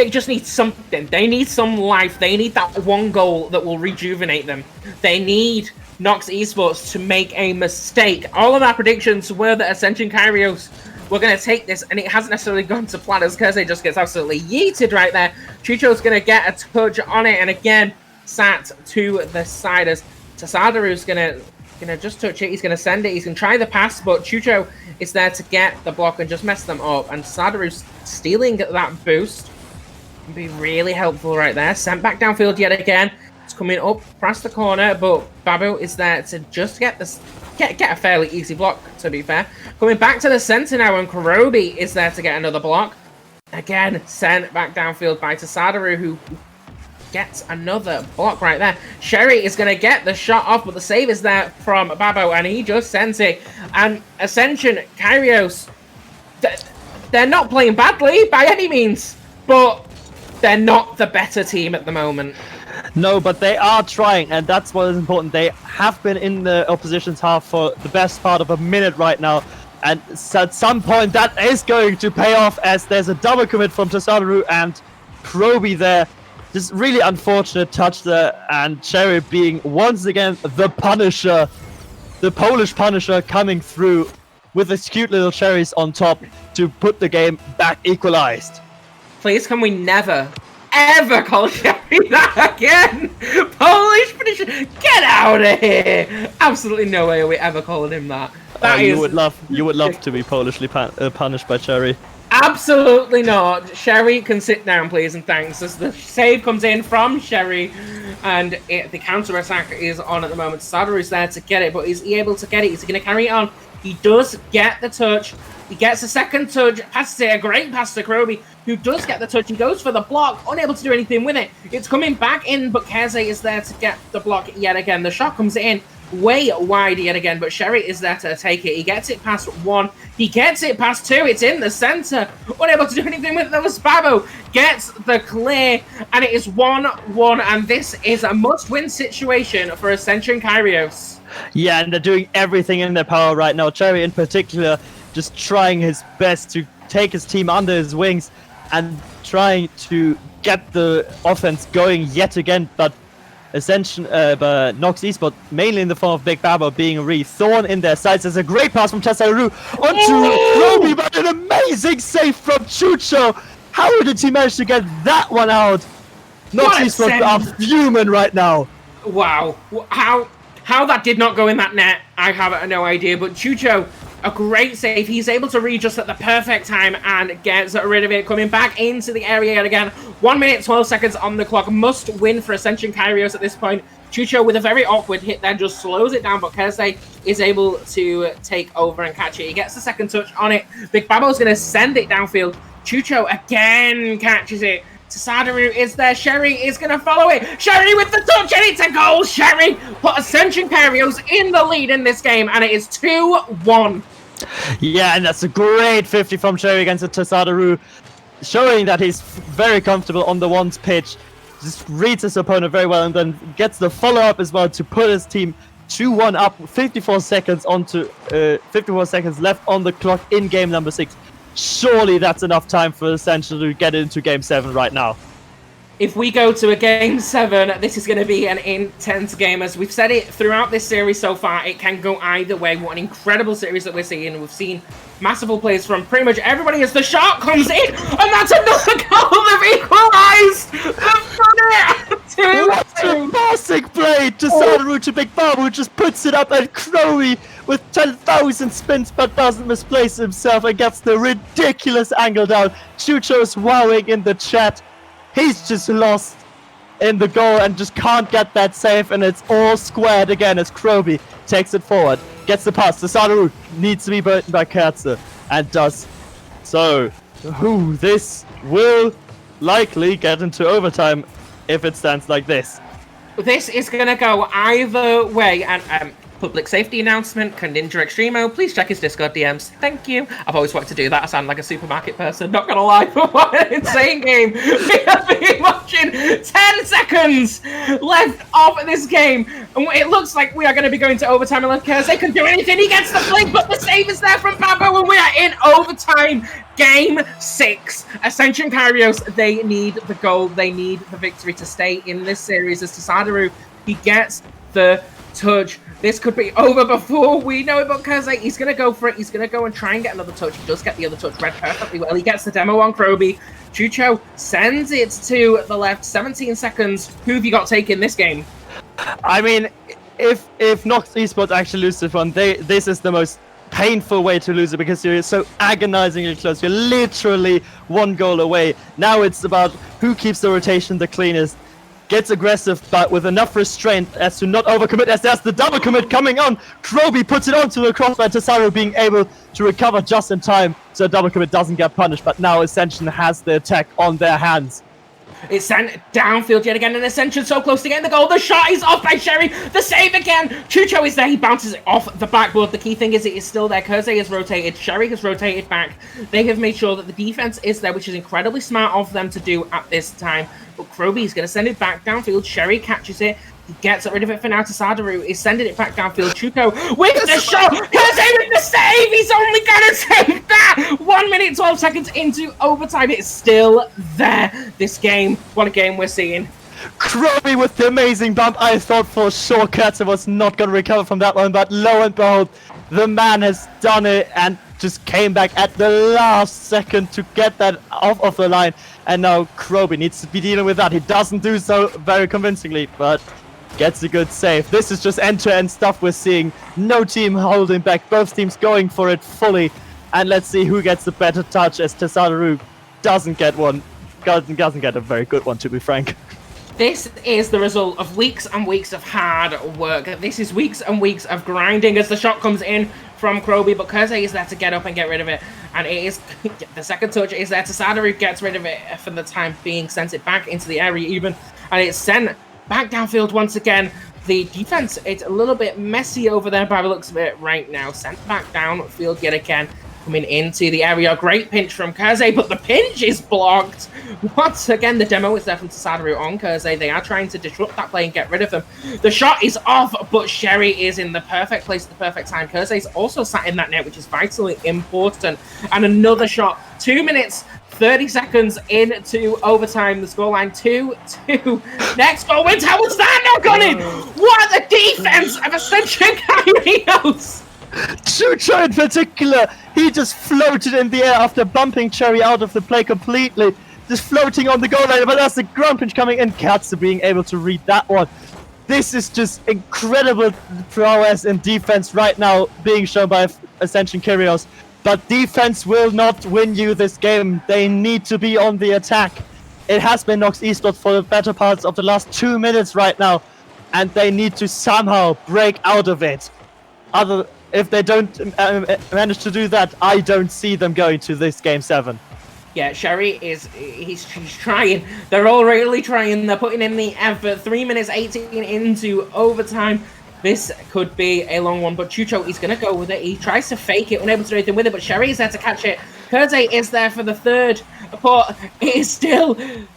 S1: just need something. They need some life. They need that one goal that will rejuvenate them. They need NOX eSports to make a mistake. All of our predictions were that Ascension Kyrios were going to take this, and it hasn't necessarily gone to plan as Kersey just gets absolutely yeeted right there. Chucho's going to get a touch on it, and again, sat to the side as Tasadaru's going to just touch it. He's going to send it. He's going to try the pass, but Chucho is there to get the block and just mess them up. And Tasadaru's stealing that boost. Can be really helpful right there. Sent back downfield yet again. It's coming up across the corner, but Babu is there to just get this. Get a fairly easy block, to be fair. Coming back to the center now, and Kurobi is there to get another block. Again, sent back downfield by Tasadaru, who gets another block right there. Sherry is going to get the shot off, but the save is there from Babo, and he just sends it. And Ascension, Kyrios, they're not playing badly by any means, but they're not the better team at the moment.
S2: No, but they are trying, and that's what is important. They have been in the opposition's half for the best part of a minute right now, and at some point that is going to pay off as there's a double commit from Tasadaru and Kroby there. Just really unfortunate touch there, and Cherry being once again the Punisher, the Polish Punisher coming through with his cute little cherries on top to put the game back equalized.
S1: Please, can we never ever call Sherry that again? Polish Punisher, get out of here! Absolutely no way are we ever calling him that.
S2: You would love to be Polishly punished by Cherry.
S1: Absolutely not. Sherry can sit down, please, and thanks. As the save comes in from Sherry, and the counter attack is on at the moment. Sada is there to get it, but is he able to get it? Is he going to carry it on? He does get the touch. He gets a second touch. Passes it, a great pass to Kroby, who does get the touch and goes for the block, unable to do anything with it. It's coming back in, but Keze is there to get the block yet again. The shot comes in way wide yet again, but Sherry is there to take it. He gets it past one. He gets it past two. It's in the center. Unable to do anything with it. That was Babo. Gets the clear, and it is 1-1, and this is a must-win situation for Ascension Kyrios.
S2: Yeah, and they're doing everything in their power right now. Cherry in particular just trying his best to take his team under his wings and trying to get the offense going yet again, but Ascension, but NOX eSports, mainly in the form of Big Babo, being a really thorn in their sides. There's a great pass from Tasaru onto Kroby, but an amazing save from Chucho. How did he manage to get that one out? NOX eSports are fuming right now.
S1: Wow. How that did not go in that net, I have no idea. But Chucho, a great save. He's able to readjust at the perfect time and gets rid of it. Coming back into the area yet again. 1 minute, 12 seconds on the clock. Must win for Ascension Kyrios at this point. Chucho with a very awkward hit there just slows it down, but Kersey is able to take over and catch it. He gets the second touch on it. Big Babo's going to send it downfield. Chucho again catches it. Tasadaru is there. Sherry is going to follow it. Sherry with the touch, and it's a goal. Sherry put Ascension Kyrios in the lead in this game, and it is 2-1.
S2: Yeah, and that's a great 50 from Cherry against the Tasadaru. showing that he's very comfortable on the ones pitch. Just reads his opponent very well and then gets the follow-up as well to put his team 2-1 up. 54 seconds left on the clock in game number 6. Surely that's enough time for Ascension to get into game 7 right now.
S1: If we go to a game 7, this is going to be an intense game. As we've said it throughout this series so far, it can go either way. What an incredible series that we're seeing. We've seen masterful plays from pretty much everybody as the shot comes in, and that's another goal. They've equalized. They've done it. 2-2.
S2: What a passing play to Sadaru to Big Babu, who just puts it up, and Crowy with 10,000 spins but doesn't misplace himself and gets the ridiculous angle down. Chucho's wowing in the chat. He's just lost in the goal and just can't get that save, and it's all squared again as Kroby takes it forward, gets the pass to Sadaru, needs to be beaten by Kerze, and does so. This will likely get into overtime if it stands like this.
S1: This is going to go either way, and public safety announcement, Ninja Extremo, please check his Discord DMs. Thank you. I've always wanted to do that. I sound like a supermarket person, not gonna lie, but what an insane game. We have been watching 10 seconds left of this game, and it looks like we are going to be going to overtime unless Kerze can do anything. He gets the flick, but the save is there from Babo, and we are in overtime. Game 6. Ascension Kyrios, they need the goal. They need the victory to stay in this series. As to Sadaru, he gets the touch. This could be over before we know it, but Kerze, he's going to go for it. He's going to go and try and get another touch. He does get the other touch read perfectly well. He gets the demo on Kroby. Chucho sends it to the left. 17 seconds. Who have you got taking this game?
S2: I mean, if NOX eSports actually lose this one, this is the most painful way to lose it because you're so agonizingly close. You're literally one goal away. Now it's about who keeps the rotation the cleanest, gets aggressive, but with enough restraint as to not overcommit, as there's the double commit coming on. Kroby puts it onto the crossbar, Tasaru being able to recover just in time, so double commit doesn't get punished, but now Ascension has the attack on their hands.
S1: It's sent downfield yet again, and Ascension so close to getting the goal. The shot is off by Sherry. The save again. Chucho is there. He bounces it off the backboard. The key thing is it is still there. Kerze has rotated. Sherry has rotated back. They have made sure that the defense is there, which is incredibly smart of them to do at this time. But Kroby is going to send it back downfield. Sherry catches it. He gets rid of it for now to Sadaru. He's sending it back downfield. Chuko with the shot. Kerze with the save. He's only going to take that. 1 minute, 12 seconds into overtime. It's still there. This game. What a game we're seeing.
S2: Kroby with the amazing bump. I thought for sure Kerze was not going to recover from that one, but lo and behold, the man has done it and just came back at the last second to get that off of the line. And now Kroby needs to be dealing with that. He doesn't do so very convincingly, but gets a good save. This is just end-to-end stuff we're seeing. No team holding back. Both teams going for it fully. And let's see who gets the better touch, as Tasaru doesn't get one. Doesn't get a very good one, to be frank.
S1: This is the result of weeks and weeks of hard work. This is weeks and weeks of grinding as the shot comes in from Kroby, but Kerze is there to get up and get rid of it. And it is the second touch is there to Sadaru, gets rid of it for the time being, sends it back into the area even, and it's sent back downfield once again. The defense, it's a little bit messy over there by the looks of it right now. Sent back downfield yet again. Coming into the area. Great pinch from Kerze, but the pinch is blocked. Once again, the demo is there from Sadaru on Kerze. They are trying to disrupt that play and get rid of them. The shot is off, but Sherry is in the perfect place at the perfect time. Kerze is also sat in that net, which is vitally important. And another shot. 2 minutes, 30 seconds into overtime. The scoreline 2-2. Next goal wins. How was that not gone in? What the defense of Ascension Kyrios!
S2: Chucho in particular, he just floated in the air after bumping Cherry out of the play completely. Just floating on the goal line, but that's the ground pinch coming in. Katze being able to read that one. This is just incredible prowess in defense right now being shown by Ascension Kyrios. But defense will not win you this game. They need to be on the attack. It has been NOX eSports for the better parts of the last 2 minutes right now. And they need to somehow break out of it. If they don't manage to do that, I don't see them going to this game 7.
S1: Yeah, Sherry he's trying. They're all really trying. They're putting in the effort. 3 minutes 18 into overtime. This could be a long one, but Chucho, he's going to go with it. He tries to fake it, unable to do anything with it, but Sherry is there to catch it. Kerze is there for the third but it is still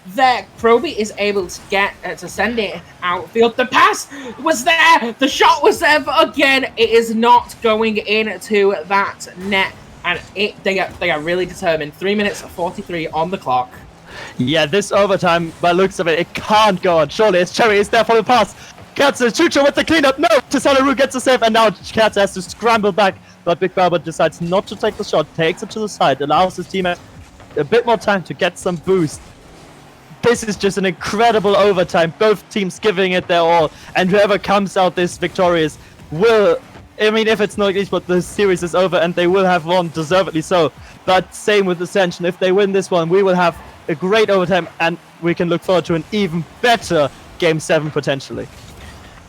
S1: there. Kroby is able to get to send it outfield. The pass was there, the shot was there, but again, it is not going into that net. And they are really determined. 3 minutes 43 on the clock.
S2: Yeah, this overtime, by looks of it, it can't go on. Surely it's Cherry is there for the pass. Katza, Chucho with the cleanup. No, Tisanaru gets the save, and now Katza has to scramble back. But Big Barber decides not to take the shot, takes it to the side, allows his teammate a bit more time to get some boost. This is just an incredible overtime. Both teams giving it their all, and whoever comes out this victorious will. I mean, if it's not eSports, the series is over, and they will have won deservedly so. But same with Ascension. If they win this one, we will have a great overtime, and we can look forward to an even better Game 7 potentially.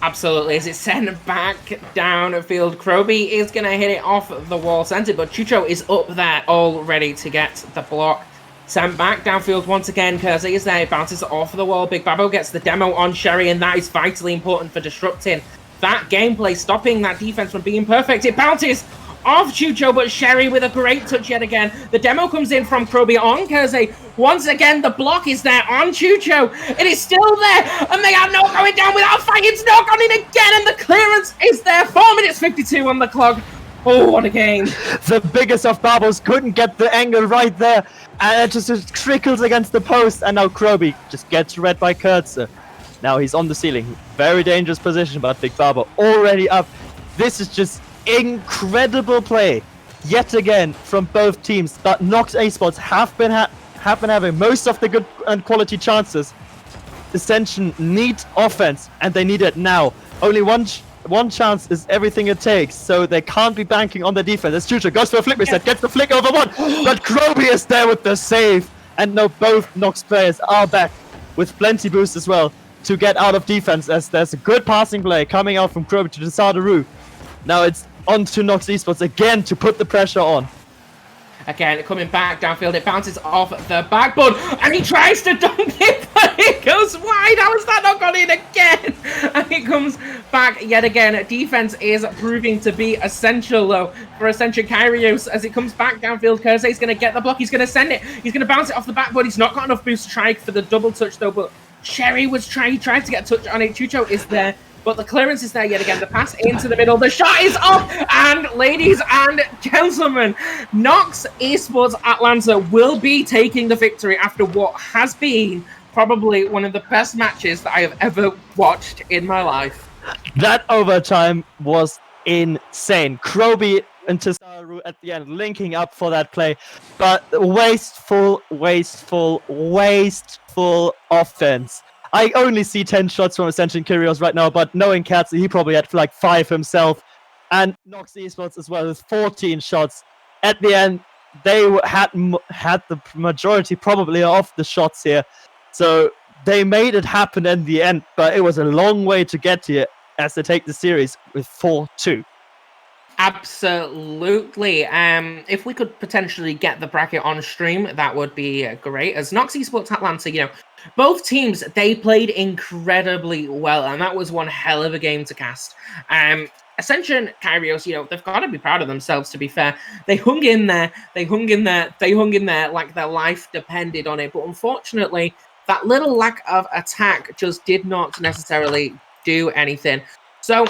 S1: Absolutely, as it's sent back downfield. Kroby is going to hit it off the wall center, but Chucho is up there all ready to get the block. Sent back downfield once again. Kersey is there, bounces off the wall. Big Babo gets the demo on Sherry, and that is vitally important for disrupting that gameplay, stopping that defense from being perfect. It bounces off Chucho, but Sherry with a great touch yet again. The demo comes in from Kroby on Kersey. Once again, the block is there on Chucho. It is still there, and they are not going down without fighting. It's not gone in again, and the clearance is there. 4 minutes 52 on the clock. Oh, what a game.
S2: The biggest of bubbles couldn't get the angle right there, and it just trickles against the post, and now Kroby just gets read by Kurtzer. Now he's on the ceiling. Very dangerous position, but Big Barber already up. This is just incredible play yet again from both teams, but NOX eSports have been having most of the good and quality chances. Ascension need offense, and they need it now. Only one chance is everything it takes, so they can't be banking on the defense. As Chucho goes for a flick reset, gets the flick over one, but Kroby is there with the save, and now both NOX players are back with plenty boost as well to get out of defense, as there's a good passing play coming out from Kroby to Tisanaru. Now it's on to NOX eSports again to put the pressure on.
S1: Again, coming back downfield, it bounces off the backboard, and he tries to dunk it, but it goes wide. How has that not gone in again? And it comes back yet again. Defense is proving to be essential, though, for Ascension Kyrios. As it comes back downfield, Kersey's going to get the block. He's going to send it. He's going to bounce it off the backboard. He's not got enough boost to try for the double touch, though, but Sherry was he tried to get a touch on it. Chucho is there. But the clearance is there yet again. The pass into the middle. The shot is off. And ladies and gentlemen, NOX eSports Atlanta will be taking the victory after what has been probably one of the best matches that I have ever watched in my life.
S2: That overtime was insane. Kroby and Tisanaru at the end linking up for that play. But wasteful offense. I only see 10 shots from Ascension Kyrios right now, but knowing Katsu, he probably had like 5 himself. And NOX eSports as well with 14 shots. At the end, they had the majority probably of the shots here. So they made it happen in the end, but it was a long way to get here as they take the series with 4-2.
S1: Absolutely. If we could potentially get the bracket on stream, that would be great. As NOX eSports Atlanta, both teams, they played incredibly well, and that was one hell of a game to cast. Ascension Kyrios, they've got to be proud of themselves, to be fair. They hung in there like their life depended on it. But unfortunately, that little lack of attack just did not necessarily do anything. So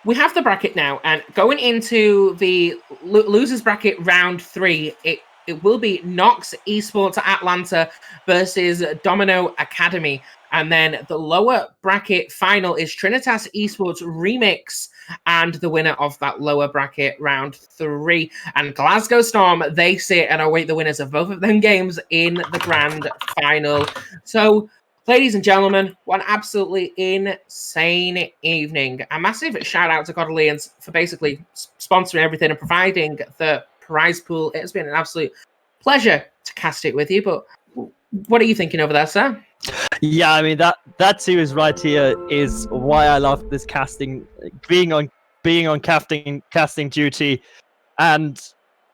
S1: we have the bracket now, and going into the losers bracket round 3, it will be NOX eSports Atlanta versus Domino Academy. And then the lower bracket final is Trinitas eSports Remix and the winner of that lower bracket round 3. And Glasgow Storm, they sit and await the winners of both of them games in the grand final. So, ladies and gentlemen, what an absolutely insane evening. A massive shout out to Godalions for basically sponsoring everything and providing the prize pool. It has been an absolute pleasure to cast it with you, but what are you thinking over there, sir?
S2: Yeah, I mean that series right here is why I love this casting, being on casting duty, and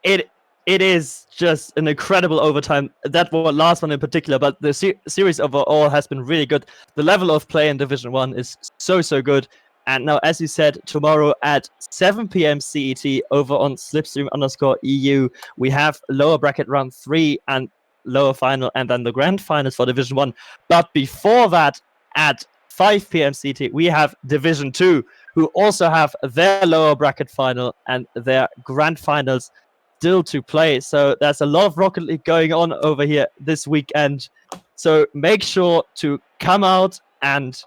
S2: it is just an incredible overtime. That last one in particular, but the series overall has been really good. The level of play in Division 1 is so good. And now, as you said, tomorrow at 7 p.m. CET over on Slipstream_EU, we have lower bracket round 3, and lower final and then the grand finals for Division 1. But before that, at 5 p.m. CT, we have Division 2, who also have their lower bracket final and their grand finals still to play. So there's a lot of Rocket League going on over here this weekend. So make sure to come out and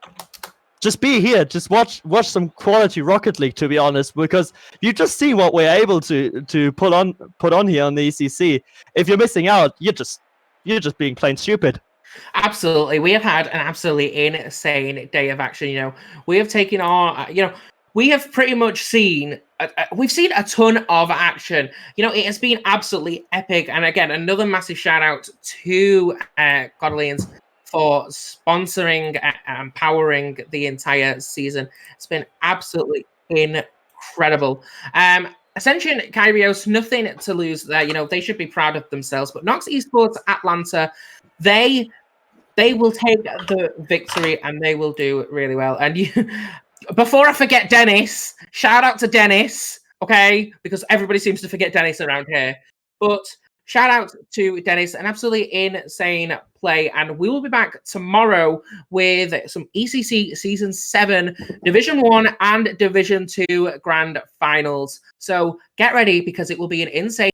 S2: just be here. Just watch some quality Rocket League, to be honest, because you just see what we're able to put on here on the ECC. If you're missing out, you're just being plain stupid.
S1: Absolutely. We have had an absolutely insane day of action. We have taken our, we have pretty much seen, we've seen a ton of action. It has been absolutely epic. And again, another massive shout out to Godalions for sponsoring and powering the entire season. It's been absolutely incredible. Ascension, Kyrios, nothing to lose there. They should be proud of themselves. But NOX eSports Atlanta, they will take the victory and they will do really well. And before I forget Dennis, shout out to Dennis, okay? Because everybody seems to forget Dennis around here. But shout out to Dennis, an absolutely insane play. And we will be back tomorrow with some ECC Season 7, Division 1 and Division 2 Grand Finals. So get ready because it will be an insane